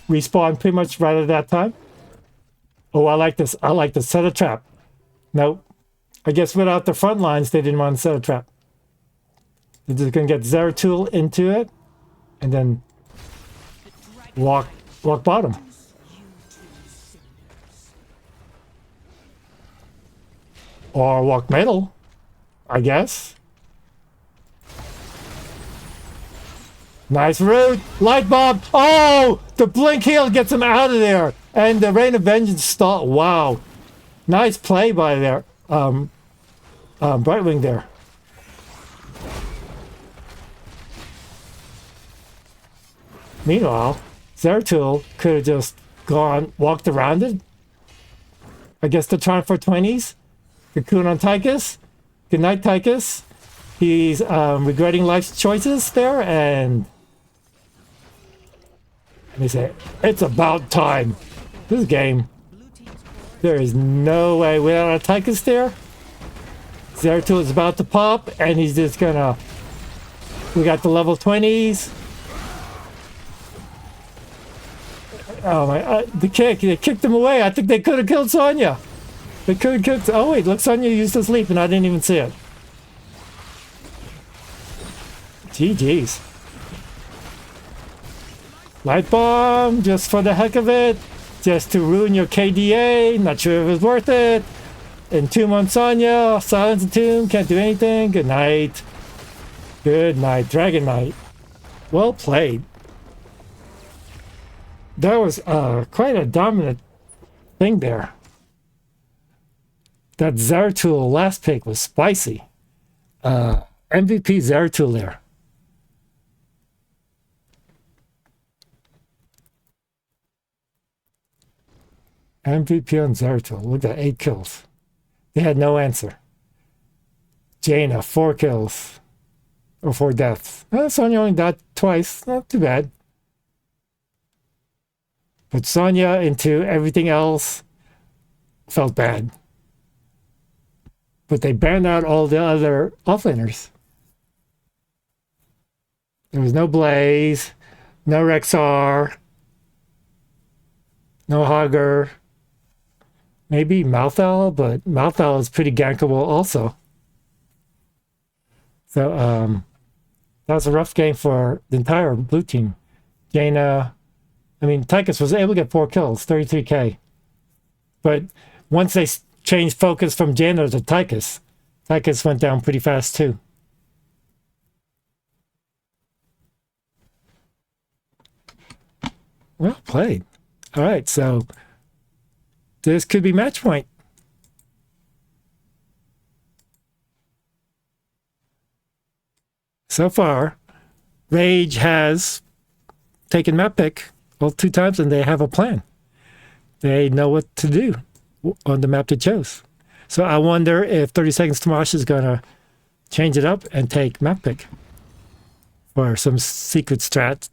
respawned pretty much right at that time. Oh, I like this. I like this. Set a trap. Nope. I guess without the front lines, they didn't want to set a trap. They're just going to get Zeratul into it, and then walk bottom. Or walk middle, I guess. Nice route. Light bomb. Oh, the blink heal gets him out of there. And the Rain of Vengeance stall. Wow. Nice play by there. Brightwing there. Meanwhile, Zeratul could have just walked around it. I guess they're trying for 20s. Cocoon on Tychus. Good night, Tychus. He's regretting life's choices there, and they say, it's about time. This game. There is no way without a Tychus there. Zeratul is about to pop, and he's just gonna... We got the level 20s. Oh my... the kick. They kicked him away. I think they could have killed Sonya. They could have killed... Oh wait, look, Sonya used to sleep, and I didn't even see it. GG's. Light bomb, just for the heck of it. Just to ruin your KDA. Not sure if it was worth it. Entomb on Sonya. Silence Entomb. Can't do anything. Good night. Good night. Dragon Knight. Well played. That was quite a dominant thing there. That Zeratul last pick was spicy. MVP Zeratul there. MVP on Zeratul. Look at that, 8 kills. They had no answer. Jaina, 4 kills. Or 4 deaths. Sonya only died twice. Not too bad. But Sonya into everything else felt bad. But they banned out all the other offlaners. There was no Blaze, no Rexar, no Hogger. Maybe Malthal, but Malthal is pretty gankable also. So that was a rough game for the entire blue team. Jaina, Tychus was able to get 4 kills, 33k. But once they changed focus from Jaina to Tychus, Tychus went down pretty fast too. Well played. All right, so this could be match point. So far, Rage has taken map pick all 2 times, and they have a plan. They know what to do on the map they chose. So I wonder if 30 Seconds to Mosh is going to change it up and take map pick for some secret strat.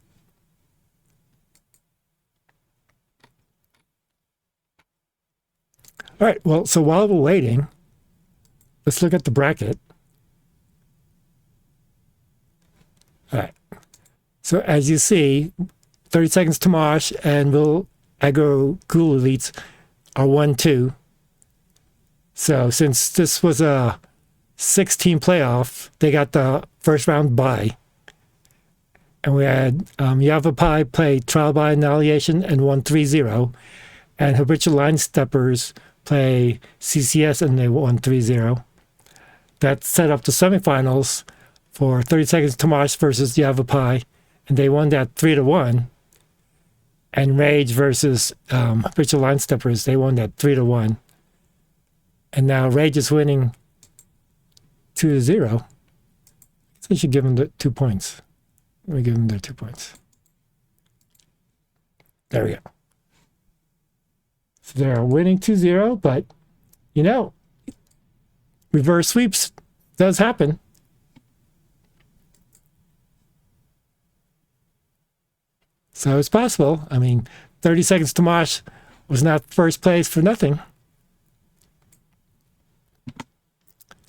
All right, well, so while we're waiting, let's look at the bracket. All right. So as you see, 30 Seconds to Mosh and Aggro Ghoul Elites are 1-2. So since this was a 6-team playoff, they got the first round bye. And we had Yavapai play Trial by Annihilation and won 3-0. And Habitual Line Steppers play CCS and they won 3-0. That set up the semifinals for 30 Seconds to Mosh versus Yavapai, and they won that 3-1. And Rage versus Habitual Line Steppers, they won that 3-1. And now Rage is winning 2-0. So I should give them the 2 points. Let me give them their 2 points. There we go. So they're winning 2-0, but, reverse sweeps does happen. So it's possible. I mean, 30 Seconds to Mosh was not first place for nothing.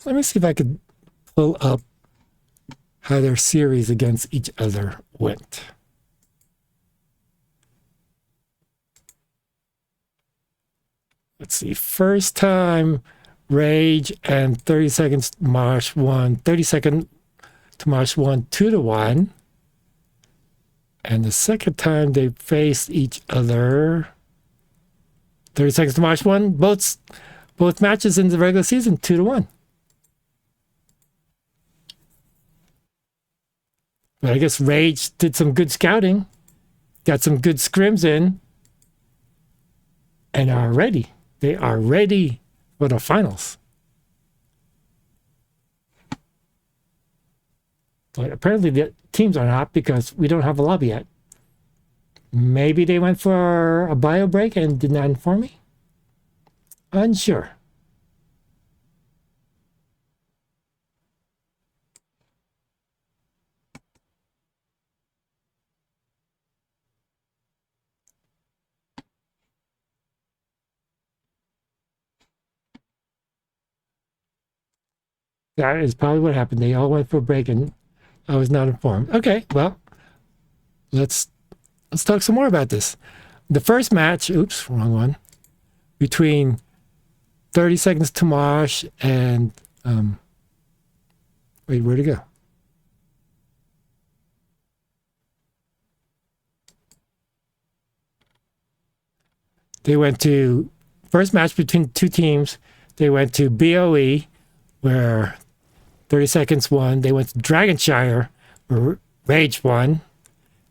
Let me see if I could pull up how their series against each other went. Let's see. First time, Rage and 30 Seconds to Mosh won. 30 Seconds to Mosh won 2-1. And the second time they faced each other, 30 Seconds to Mosh won both matches in the regular season, 2-1. But I guess Rage did some good scouting, got some good scrims in, and are ready. They are ready for the finals. But apparently the teams are not, because we don't have a lobby yet. Maybe they went for a bio break and did not inform me? Unsure. That is probably what happened. They all went for a break and I was not informed. Okay, well, let's talk some more about this. The first match, oops, wrong one, between 30 Seconds to Mosh and, wait, where'd it go? They went to, first match between two teams, they went to BOE, where 30 Seconds won. They went to Dragonshire, where Rage won.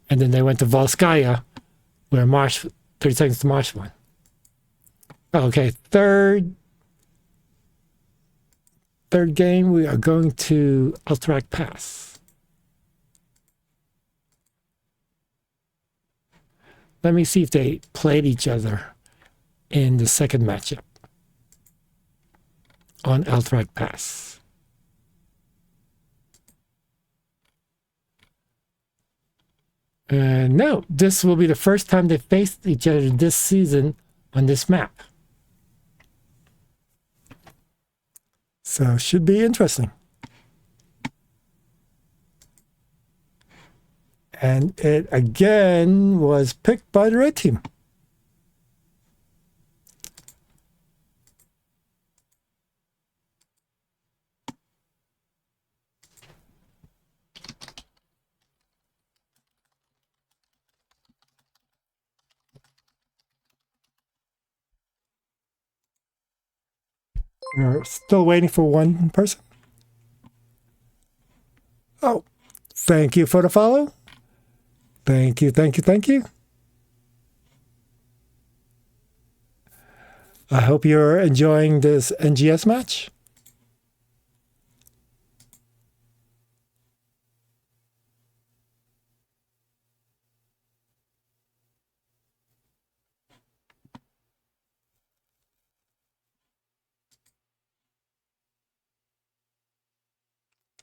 And then they went to Volskaya, where Mosh, 30 Seconds to Mosh won. Okay, third game, we are going to Alterac Pass. Let me see if they played each other in the second matchup on Alterac Pass. No, this will be the first time they faced each other this season on this map. So should be interesting. And it again was picked by the red team. We're still waiting for one person. Oh, thank you for the follow. Thank you, thank you, thank you. I hope you're enjoying this NGS match.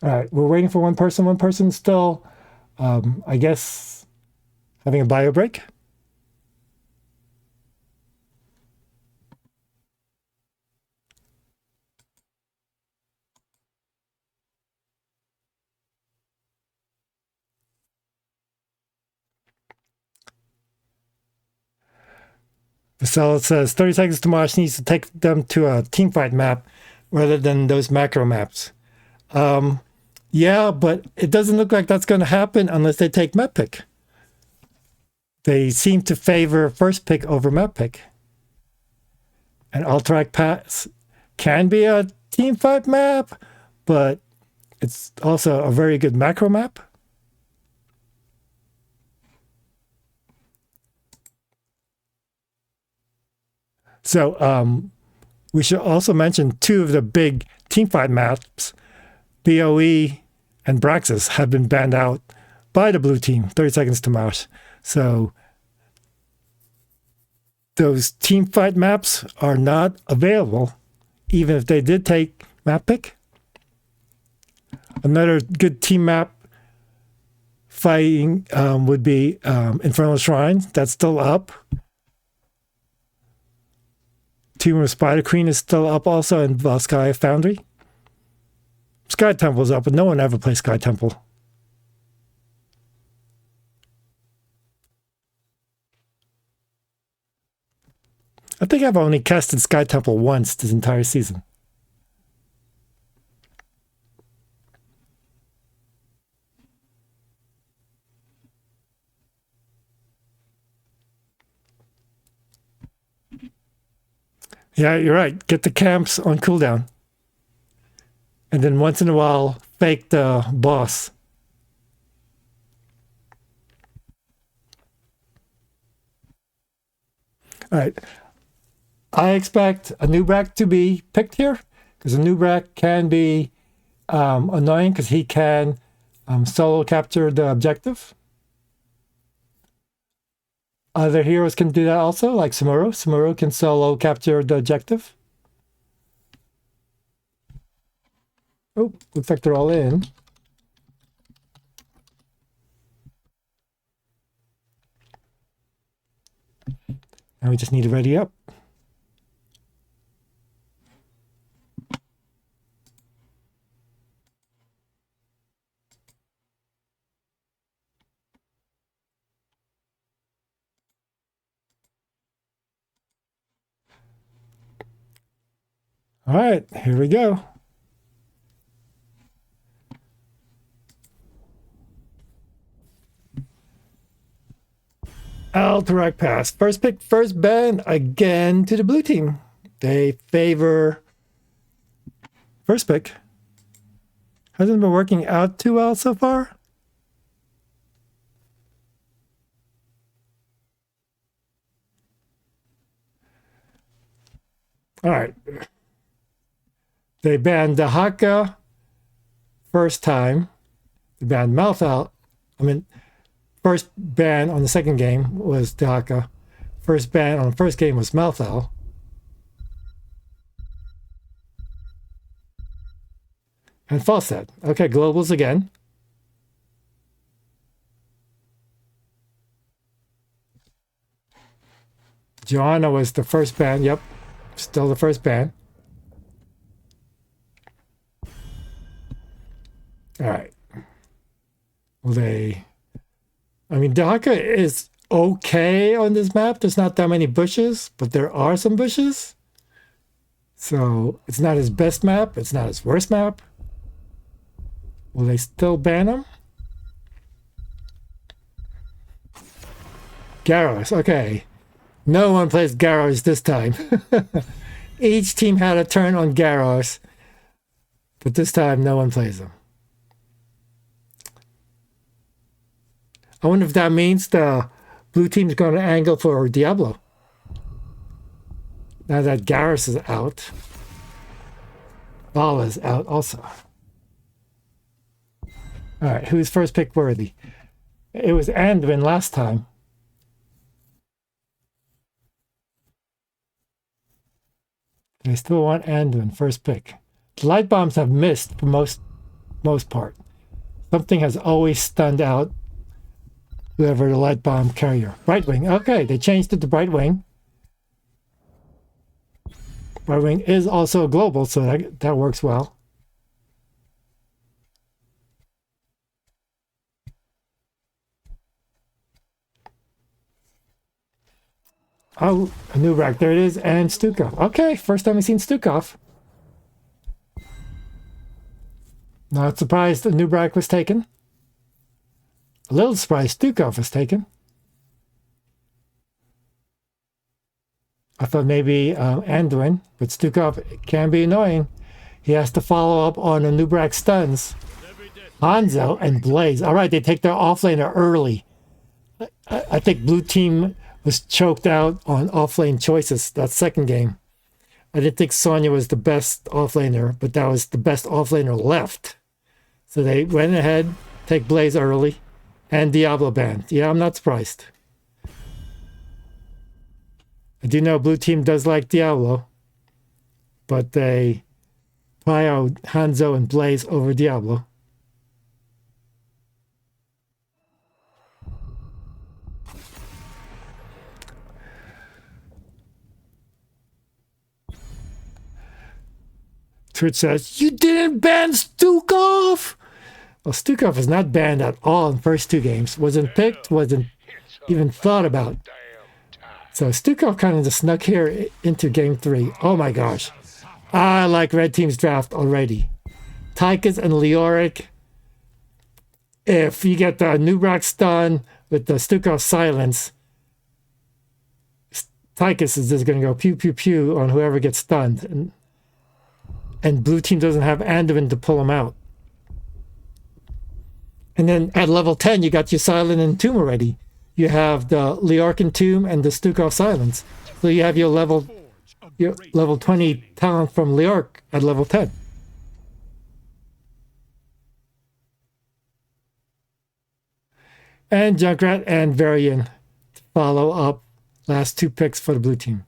All right, we're waiting for one person. One person still, I guess, having a bio break. So it says 30 Seconds to Mosh needs to take them to a teamfight map rather than those macro maps. Yeah, but it doesn't look like that's going to happen unless they take map pick. They seem to favor first pick over map pick. And Alterac Pass can be a team fight map, but it's also a very good macro map. So we should also mention two of the big teamfight maps, BOE and Braxis, have been banned out by the blue team, 30 Seconds to Mosh. So those teamfight maps are not available, even if they did take map pick. Another good team map fighting would be Infernal Shrine. That's still up. Team of Spider Queen is still up also in Valsky Foundry. Sky Temple's up, but no one ever plays Sky Temple. I think I've only casted Sky Temple once this entire season. Yeah, you're right. Get the camps on cooldown. And then once in a while, fake the boss. All right. I expect a Nubrak to be picked here, because a Nubrak can be annoying because he can solo capture the objective. Other heroes can do that also, like Samuro. Samuro can solo capture the objective. Oh, looks like they're all in. Now we just need to ready up. All right, here we go. Alterac pass. First pick, first ban again to the blue team. They favor first pick. Hasn't been working out too well so far. All right. They banned Dahaka first time. They banned Malthal. First ban on the second game was Dahaka. First ban on the first game was Malthal. And Falset. Okay, globals again. Joanna was the first ban. Yep, still the first ban. All right. Well, Dahaka is okay on this map. There's not that many bushes, but there are some bushes. So it's not his best map. It's not his worst map. Will they still ban him? Garros. Okay. No one plays Garros this time. Each team had a turn on Garros, but this time no one plays him. I wonder if that means the blue team's going to angle for Diablo. Now that Garrus is out. Vala's out also. All right, who's first pick worthy? It was Anduin last time. They still want Anduin first pick. The light bombs have missed for most part. Something has always stunned out whoever the light bomb carrier. Brightwing. Okay, they changed it to Brightwing. Brightwing is also a global, so that works well. Oh, a new rack. There it is. And Stukov. Okay, first time we've seen Stukov. Not surprised the new rack was taken. A little surprised Stukov was taken. I thought maybe Anduin, but Stukov can be annoying. He has to follow up on a Nubrak stuns. Hanzo and Blaze. All right, they take their offlaner early. I think blue team was choked out on offlane choices that second game. I didn't think Sonya was the best offlaner, but that was the best offlaner left. So they went ahead, take Blaze early, and Diablo banned. Yeah, I'm not surprised. I do know blue team does like Diablo, but they pry out Hanzo and Blaze over Diablo. Twitch says, you didn't ban Stukov! Well, Stukov is not banned at all in the first 2 games. Wasn't picked, wasn't even thought about. So Stukov kind of just snuck here into game 3. Oh my gosh. I like Red Team's draft already. Tychus and Leoric. If you get the Nubrak stun with the Stukov silence, Tychus is just going to go pew pew pew on whoever gets stunned. And blue team doesn't have Anduin to pull him out. And then at level 10, you got your Silent and Tomb already. You have the Leoric Tomb and the Stukov Silence. So you have your level 20 talent from Leoric at level 10. And Junkrat and Varian follow up last 2 picks for the blue team.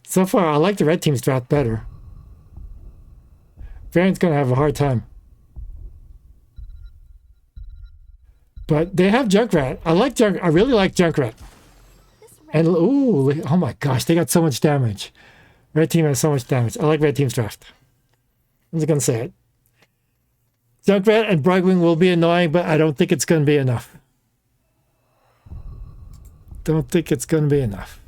So far, I like the red team's draft better. Varian's going to have a hard time. But they have Junkrat. I really like Junkrat. And ooh, oh my gosh, they got so much damage. Red team has so much damage. I like red team's draft. I'm just going to say it. Junkrat and Brightwing will be annoying, but I don't think it's going to be enough. Don't think it's going to be enough.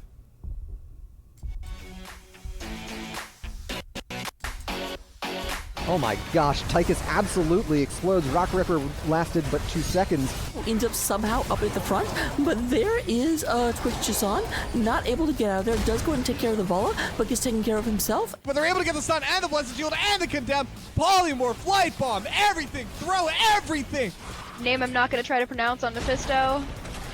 Oh my gosh, Tychus absolutely explodes. Rock Ripper lasted but 2 seconds. Ends up somehow up at the front, but there is Twitch Jason, not able to get out of there. Does go and take care of the Vala, but gets taken care of himself. But they're able to get the stun and the Blessed Shield and the Condemn. Polymorph, Flight Bomb, everything, throw everything. Name I'm not gonna try to pronounce on Mephisto.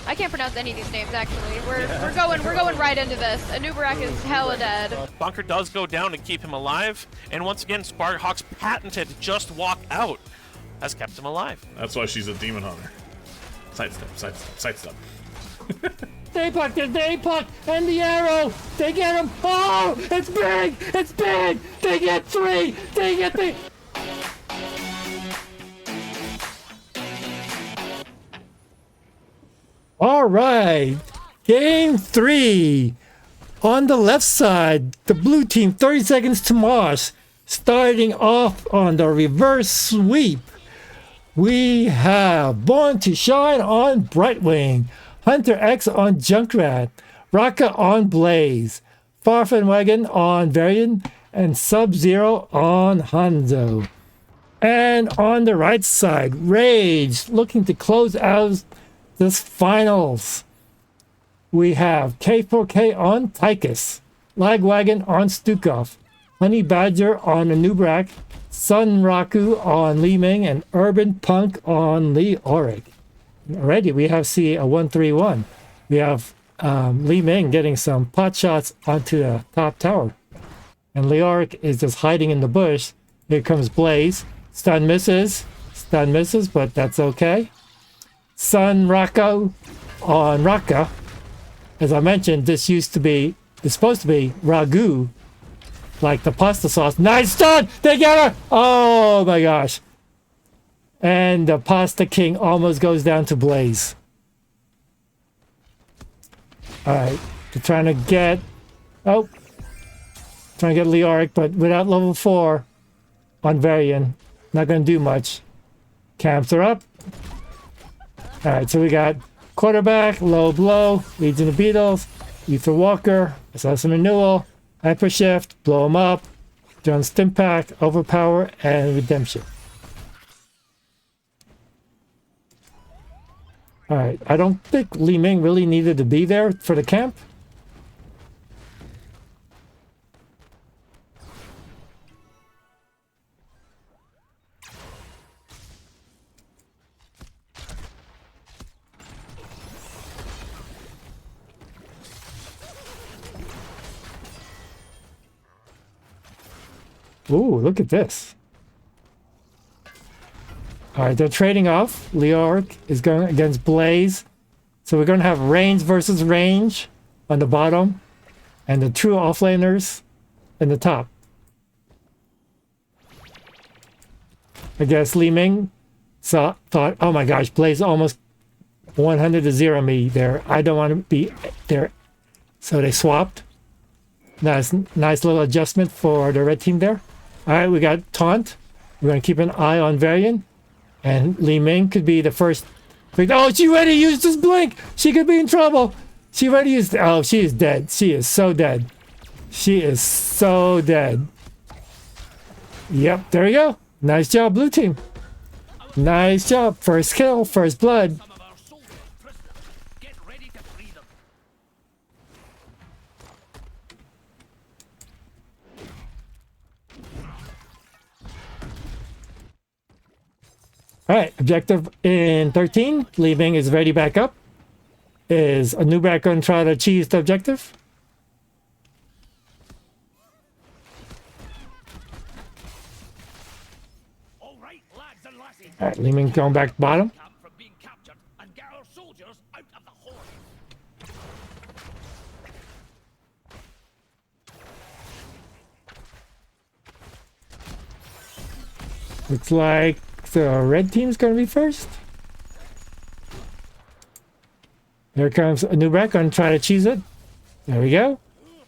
I can't pronounce any of these names actually. We're going right into this. Anubarak is hella dead. Bunker does go down to keep him alive, and once again, Sparkhawk's patented just walk out has kept him alive. That's why she's a demon hunter. Sidestep, sidestep, sidestep. They puck, and the arrow. They get him. Oh, it's big. It's big. They get 3. They get the. All right, game 3. On the left side, the blue team, 30 seconds to Mosh. Starting off on the reverse sweep, we have Born to Shine on Brightwing, Hunter X on Junkrat, Raka on Blaze, Farfenwagon on Varian, and Sub-Zero on Hanzo. And on the right side, Rage looking to close out this finals. We have K4K on Tychus, Lagwagon on Stukov, Honey Badger on Anubrak, Sun Raku on Li Ming, and Urban Punk on Leoric. Already we have a 1-3-1. We have Li Ming getting some pot shots onto the top tower. And Leoric is just hiding in the bush. Here comes Blaze. Stun misses, but that's okay. Sun Rako on Raka. As I mentioned, this supposed to be ragu, like the pasta sauce. Nice stun! They get her! Oh my gosh. And the Pasta King almost goes down to Blaze. Alright, they're trying to get Leoric, but without level 4 on Varian. Not going to do much. Camps are up. Alright, so we got Quarterback, Low Blow, Legion of Beatles, Ether Walker, Assassin Renewal, Hyper Shift, Blow him up, John Stimpack, Overpower, and Redemption. Alright, I don't think Li Ming really needed to be there for the camp. Ooh, look at this. Alright, they're trading off. Leoric is going against Blaze. So we're going to have range versus range on the bottom. And the true offlaners in the top. I guess Li Ming thought, oh my gosh, Blaze almost 100 to 0 me there. I don't want to be there. So they swapped. Nice little adjustment for the red team there. Alright, we got taunt. We're gonna keep an eye on Varian. And Li Ming could be the first. Oh, she already used this blink! She could be in trouble! She already used. Oh, she is dead. She is so dead. She is so dead. Yep, there we go. Nice job, blue team. Nice job. First kill, first blood. Alright, objective in 13. Li Ming is ready back up. Is Anubrak going to try to cheese the objective? Alright, Li Ming going back bottom. Looks like the red team's going to be first. Here comes Anubrak, going to try to cheese it. There we go.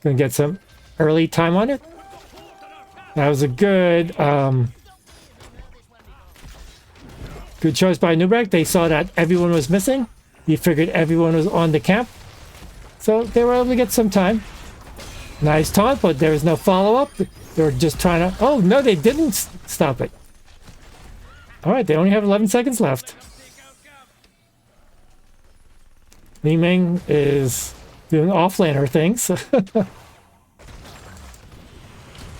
Going to get some early time on it. That was a good good choice by Anubrak. They saw that everyone was missing. He figured everyone was on the camp. So they were able to get some time. Nice taunt, but there was no follow-up. They were just trying to... Oh, no, they didn't stop it. Alright, they only have 11 seconds left. Li Ming is doing offlaner things.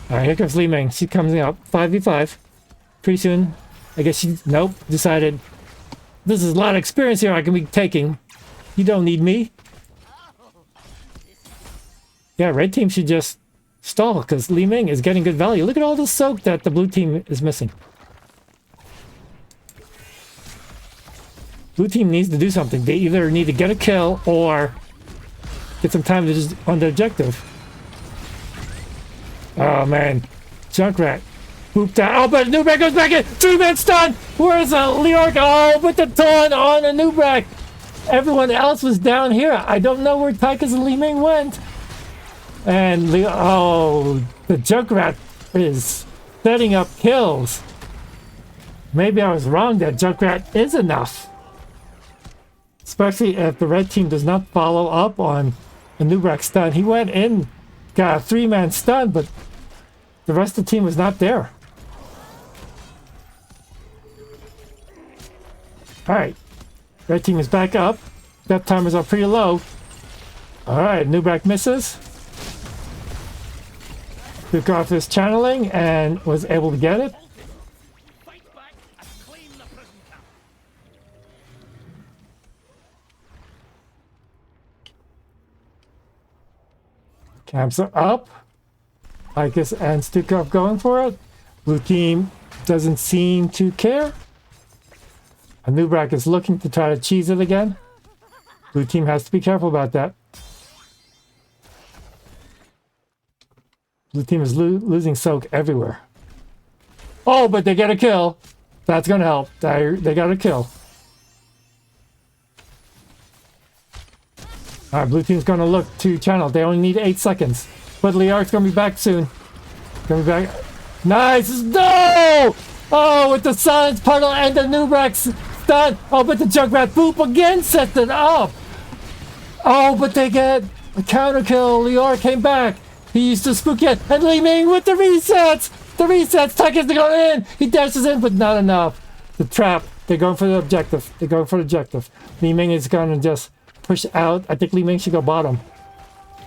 Alright, here comes Li Ming. She comes up 5v5. Pretty soon, I guess she... Nope, decided this is a lot of experience here I can be taking. You don't need me. Yeah, red team should just stall because Li Ming is getting good value. Look at all the soak that the blue team is missing. Blue team needs to do something. They either need to get a kill or get some time to just on the objective. Oh man, Junkrat booped out. Oh, but Anubrak goes back in. 3-man stun. Where's Leork? Oh, with the taunt on Anubrak. Everyone else was down here. I don't know where Tychus and Li Ming went. And oh, the Junkrat is setting up kills. Maybe I was wrong that Junkrat is enough. Especially if the red team does not follow up on Anubrak's stun. He went in, got a 3-man stun, but the rest of the team was not there. Alright. Red team is back up. Step timers are pretty low. Alright, Anubrak misses. Took off his channeling and was able to get it. Camps are up. Tychus and Stukov going for it. Blue team doesn't seem to care. Anubrak is looking to try to cheese it again. Blue team has to be careful about that. Blue team is losing soak everywhere. Oh, but they get a kill. That's going to help. They got a kill. Alright, blue team's going to look to channel. They only need 8 seconds. But Liark's going to be back soon. Going to be back. Nice! No! Oh, with the silence puddle and the Nubrak's stun. Oh, but the Junkrat boop again sets it up. Oh, but they get a counter kill. Liark came back. He used to spook it. And Li Ming with the resets. The resets. Tychus to go in. He dashes in, but not enough. The trap. They're going for the objective. They're going for the objective. Li Ming is going to just push out. I think Li Ming should go bottom.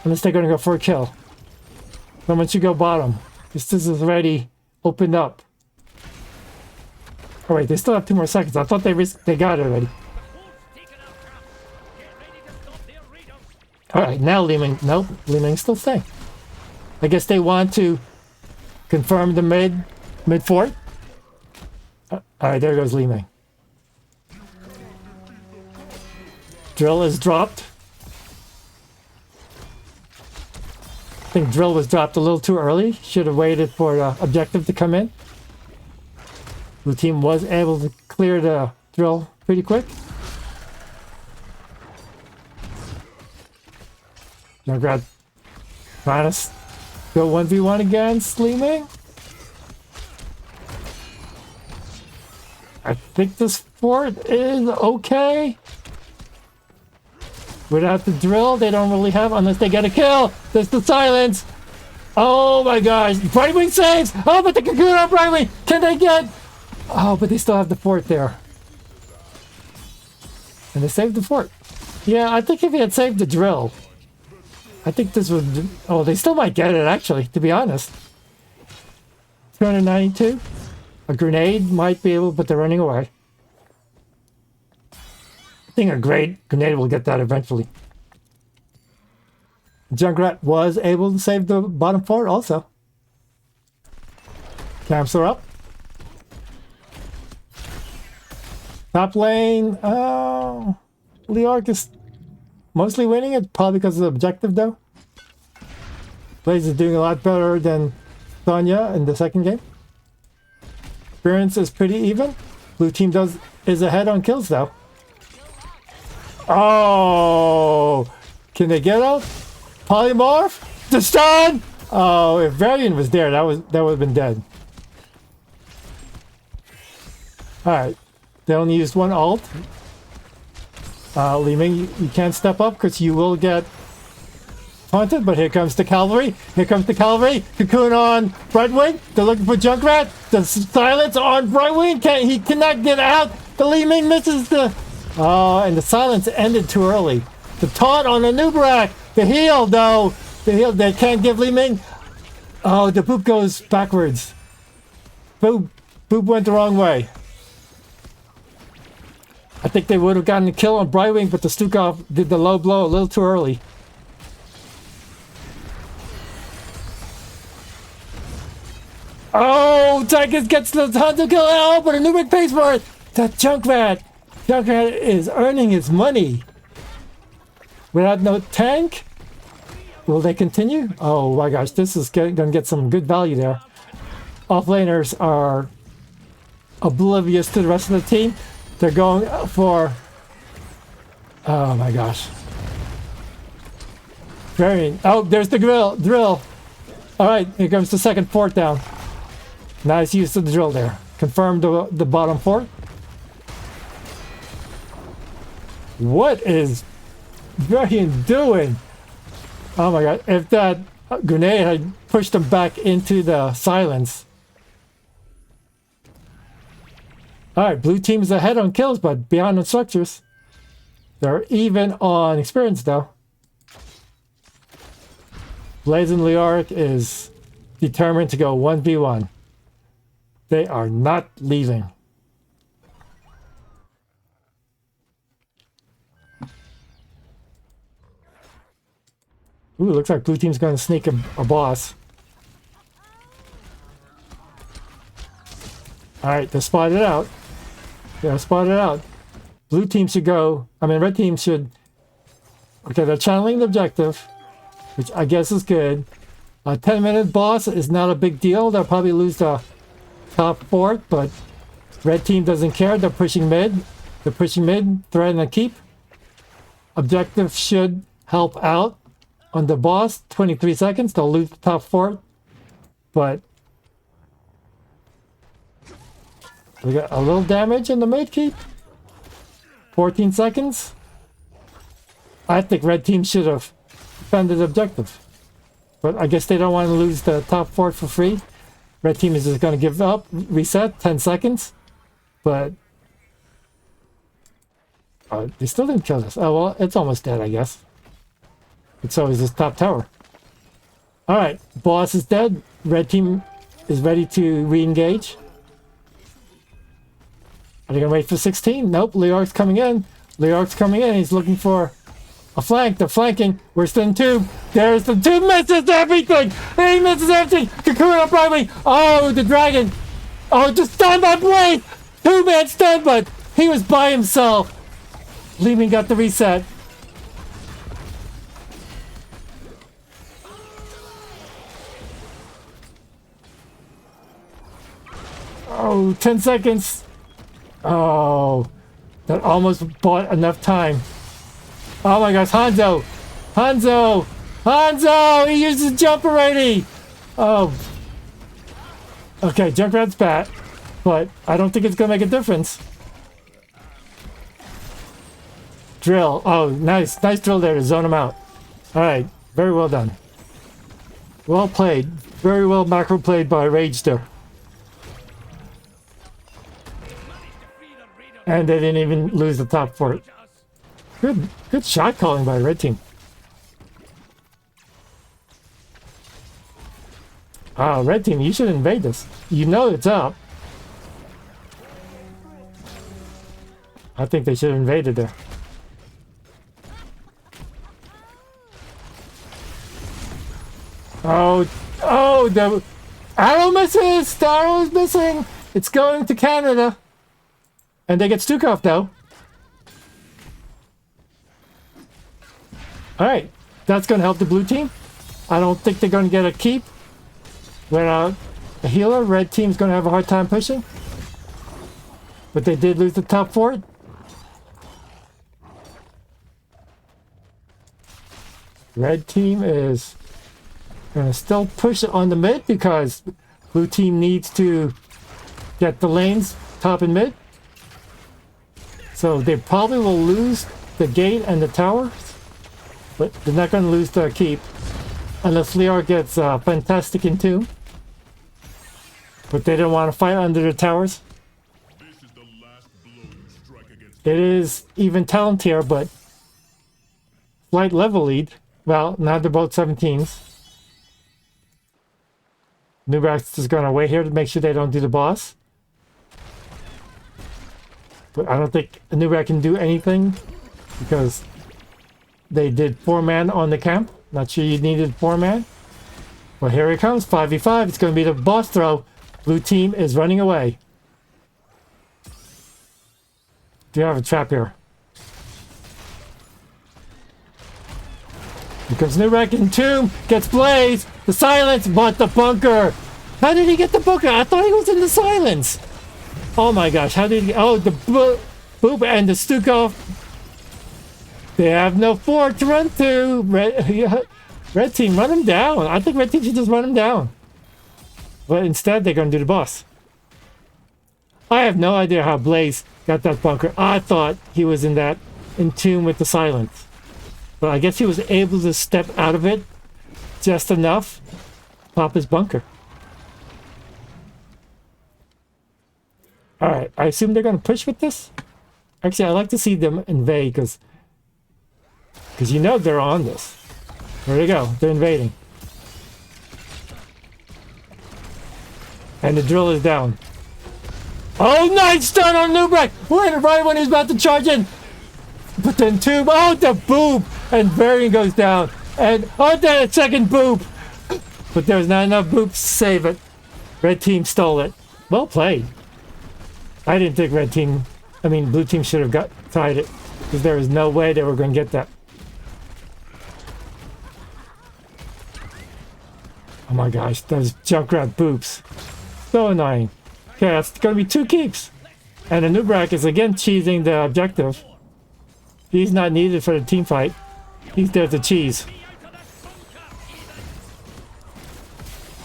Unless they're going to go for a kill. Someone should go bottom. This is already opened up. Oh wait, they still have 2 more seconds. I thought they got it already. Alright, now Li Ming. Nope, Li Ming's still staying. I guess they want to confirm the mid fort. Alright, there goes Li Ming. Drill is dropped. I think drill was dropped a little too early. Should have waited for the objective to come in. The team was able to clear the drill pretty quick. Junkrat trying to go 1v1 against Li Ming. I think this fort is okay. Without the drill, they don't really have, unless they get a kill. There's the silence. Oh my gosh. Brightwing saves. Oh, but the Cocoon on Brightwing. Can they get... Oh, but they still have the fort there. And they saved the fort. Yeah, I think if he had saved the drill, I think this would... Oh, they still might get it, actually, to be honest. 292. A grenade might be able, but they're running away. I think a great grenade will get that eventually. Junkrat was able to save the bottom fort also. Camps are up. Top lane, Leark is mostly winning it, probably because of the objective though. Blaze is doing a lot better than Sonya in the second game. Experience is pretty even. Blue team is ahead on kills though. Oh, can they get out? Polymorph? The stun! Oh, if Varian was there, that would have been dead. Alright. They only used one ult. Li Ming, you can't step up because you will get taunted, but here comes the cavalry. Here comes the cavalry. Cocoon on Brightwing. They're looking for Junkrat. The silence on Brightwing. He cannot get out. The Li Ming misses the... Oh, and the silence ended too early. The taunt on the Nubarak. The heal, though. The heal, they can't give Li Ming. Oh, the boop goes backwards. Boop went the wrong way. I think they would have gotten a kill on Brightwing, but the Stukov did the low blow a little too early. Oh, Tychus gets the Hanzo kill. Oh, but a Nubarak pays for it. That Junkrat is earning his money. Without no tank? Will they continue? Oh my gosh, this is gonna get some good value there. Offlaners are oblivious to the rest of the team. They're going for... Oh my gosh. Oh, there's the drill. Alright, here comes the second fort down. Nice use of the drill there. Confirmed the bottom fort. What is Varian doing? Oh my god, if that grenade had pushed him back into the silence. Alright, blue team's ahead on kills, but beyond on structures. They're even on experience though. Blaze and Leoric is determined to go 1v1. They are not leaving. Ooh, looks like blue team's going to sneak a boss. Alright, they're spotted out. They're spotted out. Blue team should go... red team should... Okay, they're channeling the objective, which I guess is good. A 10-minute boss is not a big deal. They'll probably lose the top fort, but red team doesn't care. They're pushing mid. They're pushing mid, threatening a keep. Objective should help out on the boss. 23 seconds. They'll lose the top fort, but we got a little damage in the mid keep. 14 seconds. I think red team should have defended the objective, but I guess they don't want to lose the top fort for free. Red team is just going to give up, reset, 10 seconds, but they still didn't kill us. Oh well, it's almost dead, I guess. It's always this top tower. Alright, boss is dead. Red team is ready to re-engage. Are they gonna wait for 16? Nope, Leorc's coming in. Leorc's coming in. He's looking for a flank. They're flanking. Where's the tube? There's the tube. Misses everything! He misses everything! Cocoon on Brightwing! Oh, the dragon! Oh, just stunned by Blade! Two-man stun, but he was by himself. Li Ming got the reset. Oh, 10 seconds. Oh, that almost bought enough time. Oh my gosh, Hanzo! Hanzo! Hanzo! He used his jump already! Oh. Okay, Junkrat's back. but I don't think it's gonna make a difference. Drill. Oh, nice drill there to zone him out. All right, very well done. Well played. Very well macro played by Rage there. And they didn't even lose the top for it. Good shot calling by Red Team. Ah, Red Team, you should invade this. You know it's up. I think they should have invaded there. Oh, the arrow misses! The arrow is missing! It's going to Canada. And they get Stukov though. Alright, that's going to help the blue team. I don't think they're going to get a keep. Without a healer, red team's going to have a hard time pushing. But they did lose the top fort. Red team is going to still push it on the mid because blue team needs to get the lanes top and mid. So they probably will lose the gate and the towers, but they're not going to lose the keep unless Lior gets fantastic in two. But they don't want to fight under the towers. It is even talent here, but slight level lead. Well, now they're both 17s. Nubrax is going to wait here to make sure they don't do the boss. But I don't think Nubrax can do anything because they did 4-man on the camp. Not sure you needed 4-man. Well, here it comes, 5v5. It's going to be the boss throw. Blue team is running away. Do you have a trap here? Because Nubrax in Tomb gets Blaze, the silence, but the bunker. How did he get the bunker? I thought he was in the silence. Oh my gosh, how did he? Oh, the boop and the Stukov. They have no fort to run to. Red team, run him down. I think red team should just run him down. But instead, they're going to do the boss. I have no idea how Blaze got that bunker. I thought he was in tune with the silence. But I guess he was able to step out of it just enough. Pop his bunker. Alright, I assume they're going to push with this? Actually, I like to see them invade because you know they're on this. There they go. They're invading. And the drill is down. Oh, nice stun on Nubrax! Right when he's about to charge in. But then two. Oh, the boop! And Varian goes down. And oh, that second boop! But there's not enough boops to save it. Red team stole it. Well played. I didn't think blue team should have tied it. Because there was no way they were going to get that. Oh my gosh, those Junkrat boops. So annoying. Okay, that's going to be 2 keeps. And the Nubrax is again cheesing the objective. He's not needed for the team fight. He's there to cheese.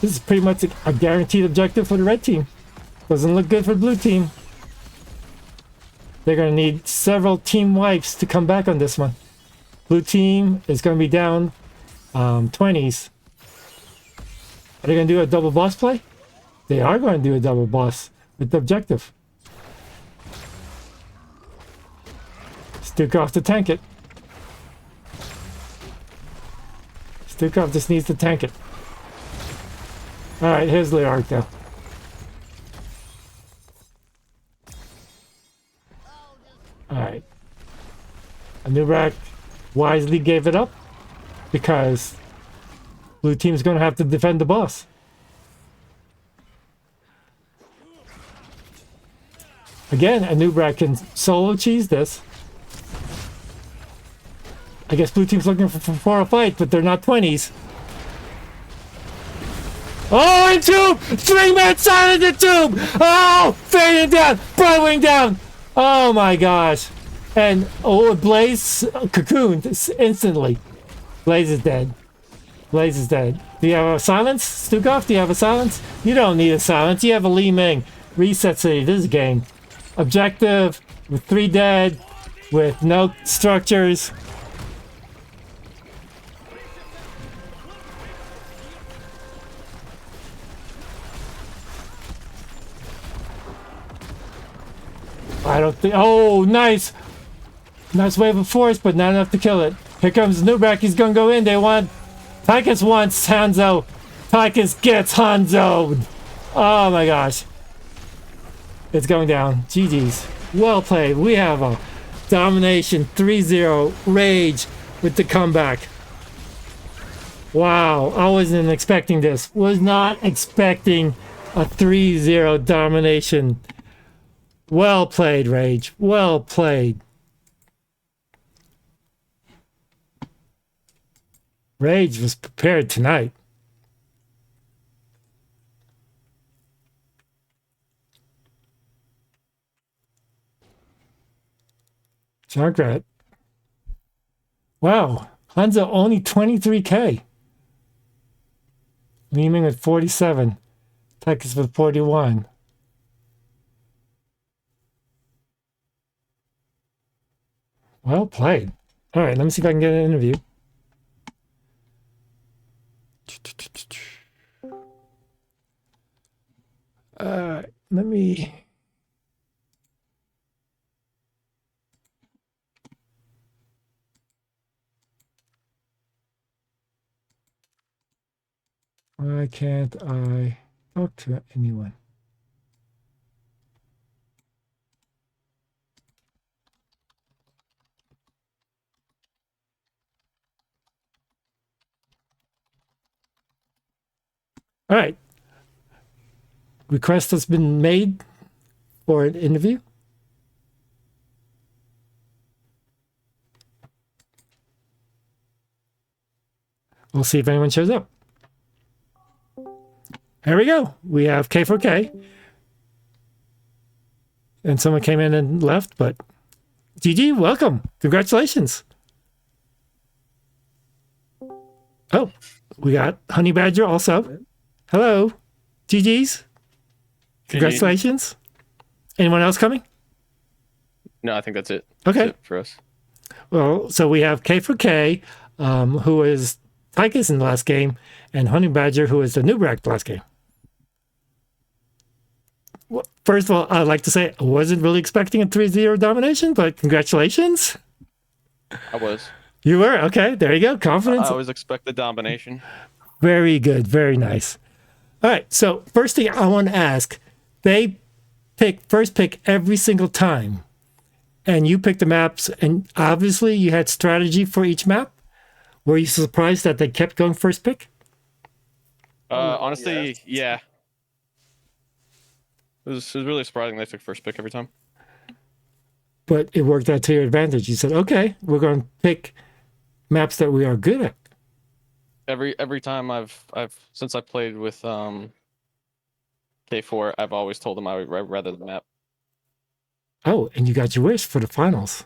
This is pretty much a guaranteed objective for the red team. Doesn't look good for the blue team. They're going to need several team wipes to come back on this one. Blue team is going to be down 20s. Are they going to do a double boss play? They are going to do a double boss with the objective. Stukov to tank it. Stukov just needs to tank it. Alright, here's Lior though. Alright. Nubrax wisely gave it up because blue team's going to have to defend the boss. Again, Nubrax can solo cheese this. I guess blue team's looking for a fight, but they're not 20s. Oh, and Tomb! 3-man silent in Tomb! Oh! Fading down! Broadwing down! Oh my gosh. And, oh, Blaze cocooned instantly. Blaze is dead. Blaze is dead. Do you have a silence? Stukov, do you have a silence? You don't need a silence. You have a Li Ming. Reset City. This is a game. Objective with 3 dead, with no structures. I don't think. Oh, nice! Nice wave of force, but not enough to kill it. Here comes Nubrak. He's gonna go in. They want. Tychus wants Hanzo. Tychus gets Hanzo. Oh my gosh. It's going down. GG's. Well played. We have a domination 3-0 Rage with the comeback. Wow. I wasn't expecting this. Was not expecting a 3-0 domination. Well played, Rage. Well played. Rage was prepared tonight. Junkrat. Wow. Hanzo only 23k. Leeming at 47. Tychus with 41. Well played. All right, let me see if I can get an interview. Let me... Why can't I talk to anyone? All right. Request has been made for an interview. We'll see if anyone shows up. Here we go. We have K4K. And someone came in and left, but GG, welcome. Congratulations. Oh, we got Honey Badger also. Hello. GG's. Congratulations. Anyone else coming? No, I think that's it. Okay. That's it for us. Well, so we have K4K, who is Tychus in the last game, and Honey Badger, who is the Nubrak last game. Well, first of all, I'd like to say I wasn't really expecting a 3-0 domination, but congratulations. I was. You were? Okay, there you go. Confidence. I always expect the domination. Very good. Very nice. All right, so first thing I want to ask, they pick first pick every single time, and you picked the maps, and obviously you had strategy for each map. Were you surprised that they kept going first pick? Honestly, yeah. It was really surprising they took first pick every time. But it worked out to your advantage. You said, okay, we're going to pick maps that we are good at. Every time I've since I played with K4, I've always told them I would rather the map. Oh, and you got your wish for the finals.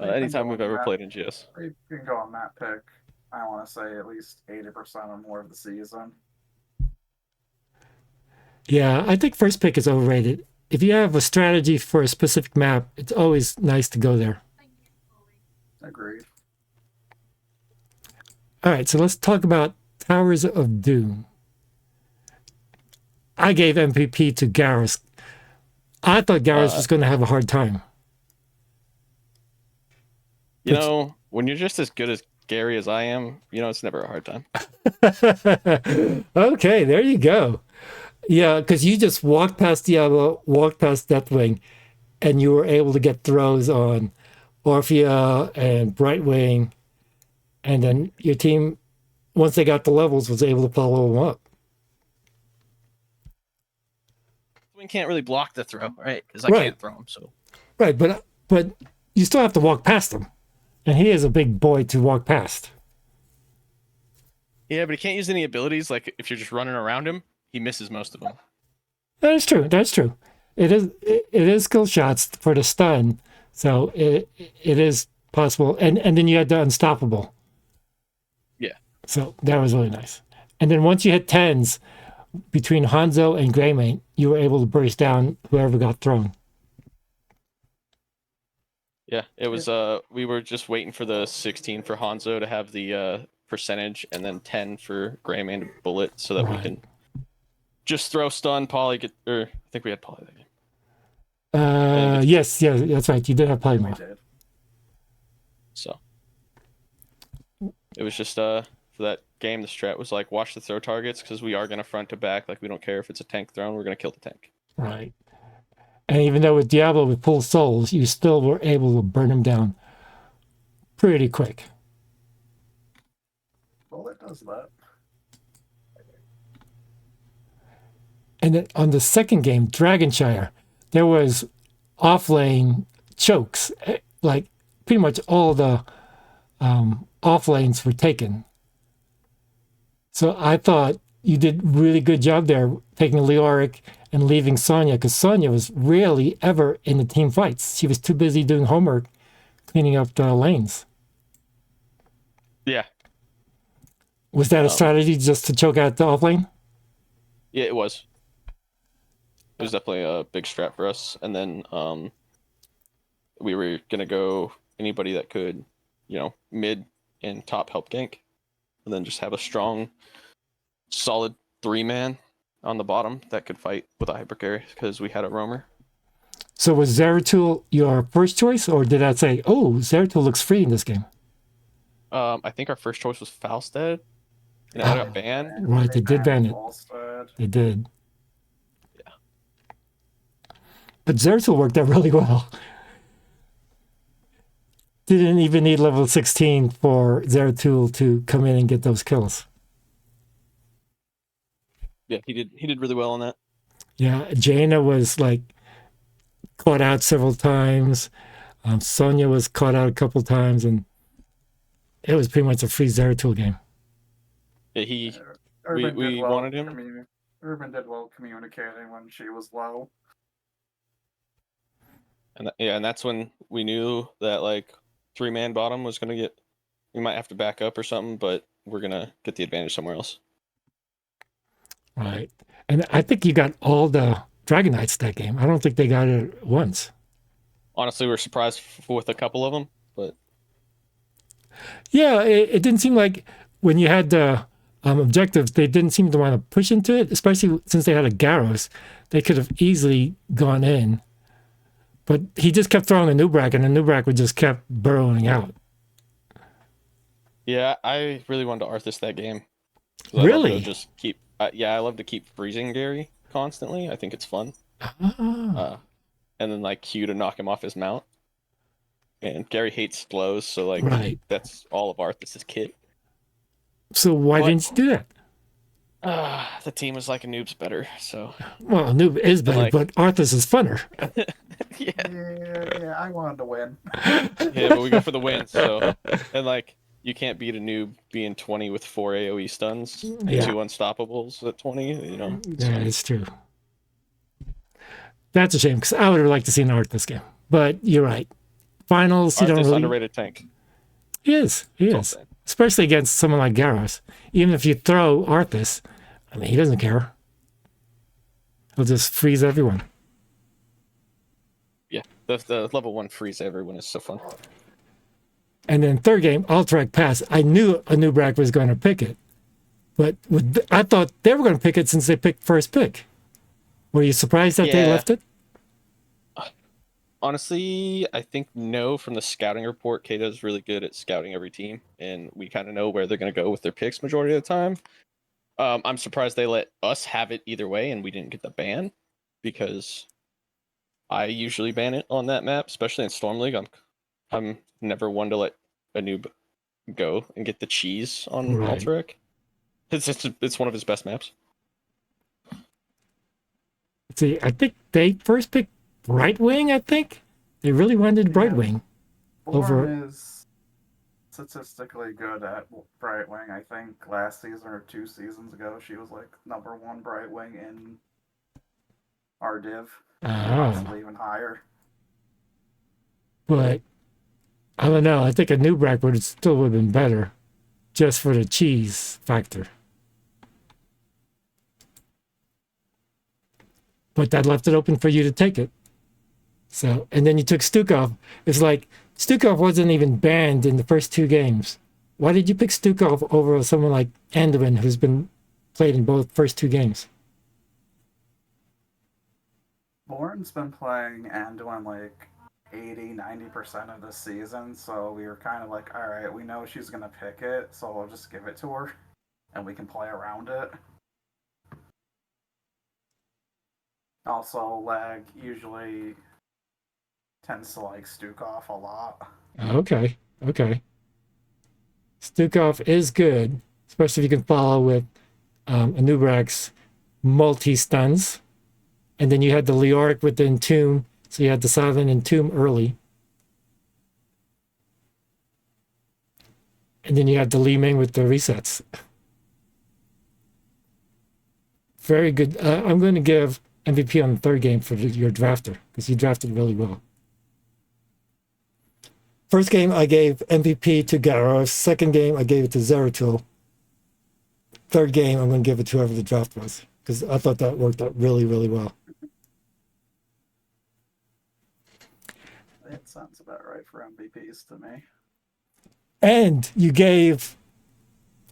Anytime we've ever played NGS. You can go on map pick, I want to say at least 80% or more of the season. Yeah, I think first pick is overrated. If you have a strategy for a specific map, it's always nice to go there. Agreed. All right, so let's talk about Towers of Doom. I gave MVP to Garrus. I thought Garrus was going to have a hard time. You know, when you're just as good as Gary as I am, you know, it's never a hard time. Okay, there you go. Yeah, because you just walked past Diablo, walked past Deathwing, and you were able to get throws on Orphea and Brightwing, and then your team, once they got the levels, was able to follow them up. We can't really block the throw, right? Because I Right. can't throw him, so. Right, but you still have to walk past him, and he is a big boy to walk past. Yeah, but he can't use any abilities. Like, if you're just running around him, he misses most of them. That is true. That's true. It is skill shots for the stun, so it is possible. And then you had the unstoppable. Yeah. So that was really nice. And then once you hit 10s, between Hanzo and Greymane, you were able to burst down whoever got thrown. Yeah, it was. We were just waiting for the 16 for Hanzo to have the percentage, and then 10 for Greymane to bullet, so that we can just throw stun. Poly get, or I think we had Poly that game. Yes, that's right. You did have polymorph. So it was just for that game, the strat was like watch the throw targets because we are gonna front to back. Like we don't care if it's a tank thrown, we're gonna kill the tank. Right. And even though with Diablo with full souls, you still were able to burn him down pretty quick. Well, it does that. And then on the second game, Dragonshire, there was off-lane chokes. Like pretty much all the off lanes were taken. So I thought you did a really good job there taking Leoric and leaving Sonya, because Sonya was rarely ever in the team fights. She was too busy doing homework, cleaning up the lanes. Yeah. Was that a strategy just to choke out the off lane? Yeah, it was. It was definitely a big strat for us. And then we were going to go anybody that could, mid and top help gank. And then just have a strong, solid 3-man on the bottom that could fight with a hyper carry because we had a roamer. So was Zeratul your first choice, or did that say, oh, Zeratul looks free in this game? I think our first choice was Falstead. And it got banned. Right, they did ban it. They did. Yeah. But Zeratul worked out really well. Didn't even need level 16 for Zeratul to come in and get those kills. Yeah, he did really well on that. Yeah, Jaina was like caught out several times. Sonya was caught out a couple times, and it was pretty much a free Zeratul game. Yeah, we well wanted him. Urban did well communicating when she was low. And that's when we knew that like 3-man bottom was gonna get. We might have to back up or something, but we're gonna get the advantage somewhere else. Right. And I think you got all the Dragon Knights that game. I don't think they got it once. Honestly, we're surprised with a couple of them, but... Yeah, it didn't seem like when you had the objectives, they didn't seem to want to push into it, especially since they had a Garros. They could have easily gone in. But he just kept throwing a Nubrak, and the Nubrak would just kept burrowing out. Yeah, I really wanted to Arthas that game. Really? Just keep... I love to keep freezing Gary constantly. I think it's fun. Ah. And then like Q to knock him off his mount. And Gary hates slows, so like that's all of Arthas' kit. So why didn't you do that? The team was like a noob's better, so... Well, a noob is better, but Arthas is funner. Yeah, I wanted to win. Yeah, but we go for the win, so... And like... You can't beat a noob being 20 with 4 AoE stuns, 2 unstoppables at 20, Yeah, it's true. That's a shame, because I would have liked to see an Arthas game. But you're right. Finals, you don't really... underrated tank. He is. Especially against someone like Garros. Even if you throw Arthas, I mean, he doesn't care. He'll just freeze everyone. Yeah, the level 1 freeze everyone is so fun. And then third game, Alterac Pass. I knew Anubrak was going to pick it. But I thought they were going to pick it since they picked first pick. Were you surprised that they left it? Honestly, I think no. From the scouting report, Kato's really good at scouting every team. And we kind of know where they're going to go with their picks majority of the time. I'm surprised they let us have it either way and we didn't get the ban. Because I usually ban it on that map, especially in Storm League. I'm never one to let a noob go and get the cheese on Alterac. It's one of his best maps. See, I think they first picked Brightwing, I think. They really wanted Brightwing. Born is statistically good at Brightwing. I think last season or 2 seasons ago, she was like #1 Brightwing in our div. Possibly even higher. But I don't know. I think a Nubrak would have been better, just for the cheese factor. but that left it open for you to take it. So, and then you took Stukov. It's like Stukov wasn't even banned in the first 2 games. Why did you pick Stukov over someone like Anduin, who's been played in both first 2 games? Lauren's been playing Anduin like 80-90% of the season, so we were kind of like, all right, we know she's going to pick it, so we'll just give it to her, and we can play around it. Also, Lag usually tends to like Stukov a lot. Okay. Stukov is good, especially if you can follow with Anubrak's multi-stuns. And then you had the Leoric with the Entomb, so you had the Silent Entomb early. And then you had the Li Ming with the resets. Very good. I'm going to give MVP on the 3rd game for your drafter, because you drafted really well. First game, I gave MVP to Garros. Second game, I gave it to Zeratul. 3rd game, I'm going to give it to whoever the draft was, because I thought that worked out really, really well. That sounds about right for MVPs to me. And you gave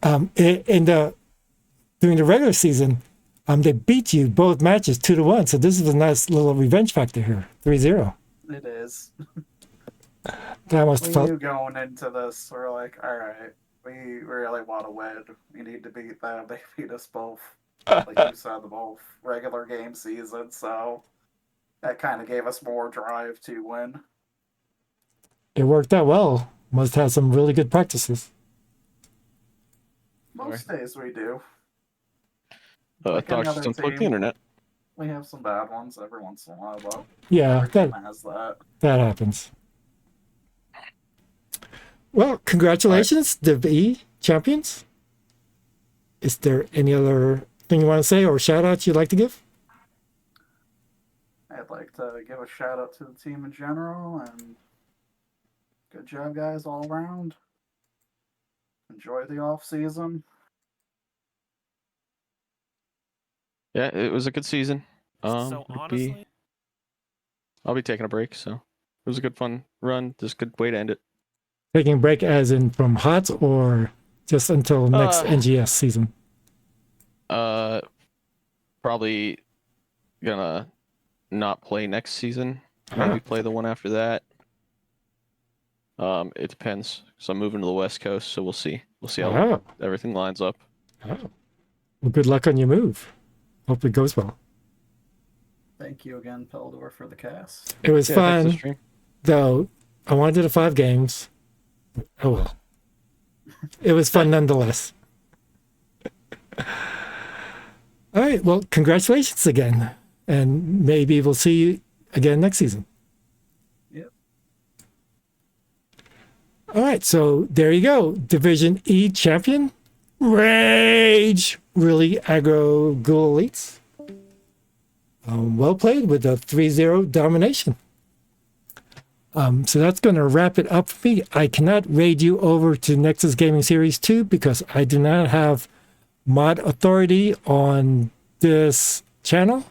during the regular season, they beat you both matches 2-1. So this is a nice little revenge factor here. 3-0. It is. That must we felt... knew going into this, we're like, all right, we really want to win. We need to beat them. They beat us both, like you said, the both regular game season. So that kind of gave us more drive to win. It worked out well. Must have some really good practices. Most days we do. Doc just unplugged the internet. We have some bad ones every once in a while, though. Yeah, that happens. Well, congratulations, Div E champions. Is there any other thing you want to say or shout outs you'd like to give? I'd like to give a shout out to the team in general, and good job, guys, all around. Enjoy the off season. Yeah, it was a good season. So honestly, I'll be taking a break, so it was a good fun run. Just a good way to end it. Taking a break as in from HOTS or just until next NGS season? Probably gonna not play next season. Maybe play the one after that. It depends. So I'm moving to the West Coast, so we'll see. We'll see how everything lines up. Well, good luck on your move. Hope it goes well. Thank you again, Peldor, for the cast. It was fun, though. I wanted to do 5 games. Oh well. It was fun nonetheless. All right. Well, congratulations again. And maybe we'll see you again next season. Yep. All right. So there you go. Division E champion. Rage. Really aggro Ghoul elites. Well played with a 3-0 domination. So that's going to wrap it up for me. I cannot raid you over to Nexus Gaming Series 2 because I do not have mod authority on this channel.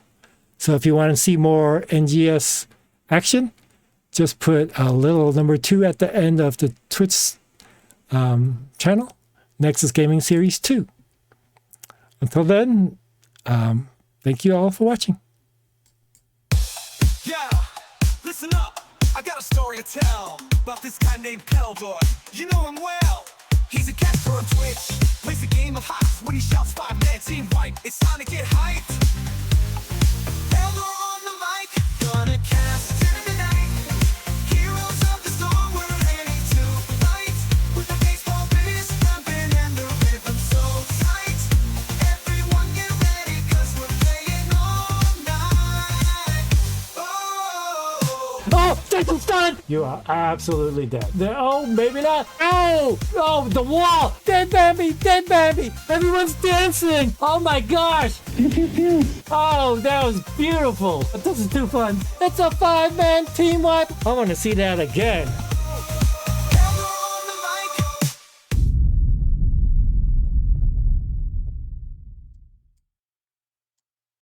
So if you want to see more NGS action, just put a little number 2 at the end of the Twitch channel, Nexus Gaming Series 2. Until then, thank you all for watching. Yeah, listen up. I got a story to tell about this guy named Peldor. You know him well. He's a caster on Twitch. Plays a game of hops when he shouts 5-man team wipe. It's time to get hyped. Peldor on the mic, gonna cast tonight. Heroes of the storm, we're ready to fight. With the baseball bass thumping and the rhythm so tight. Everyone get ready, cause we're playing all night. Oh, Jason Stun! You are absolutely dead. Oh, maybe not. Oh, oh, the wall! Dead Bambi! Dead Bambi! Everyone's dancing! Oh my gosh! Oh, that was beautiful. But this is too fun. It's a 5-man team wipe. I want to see that again.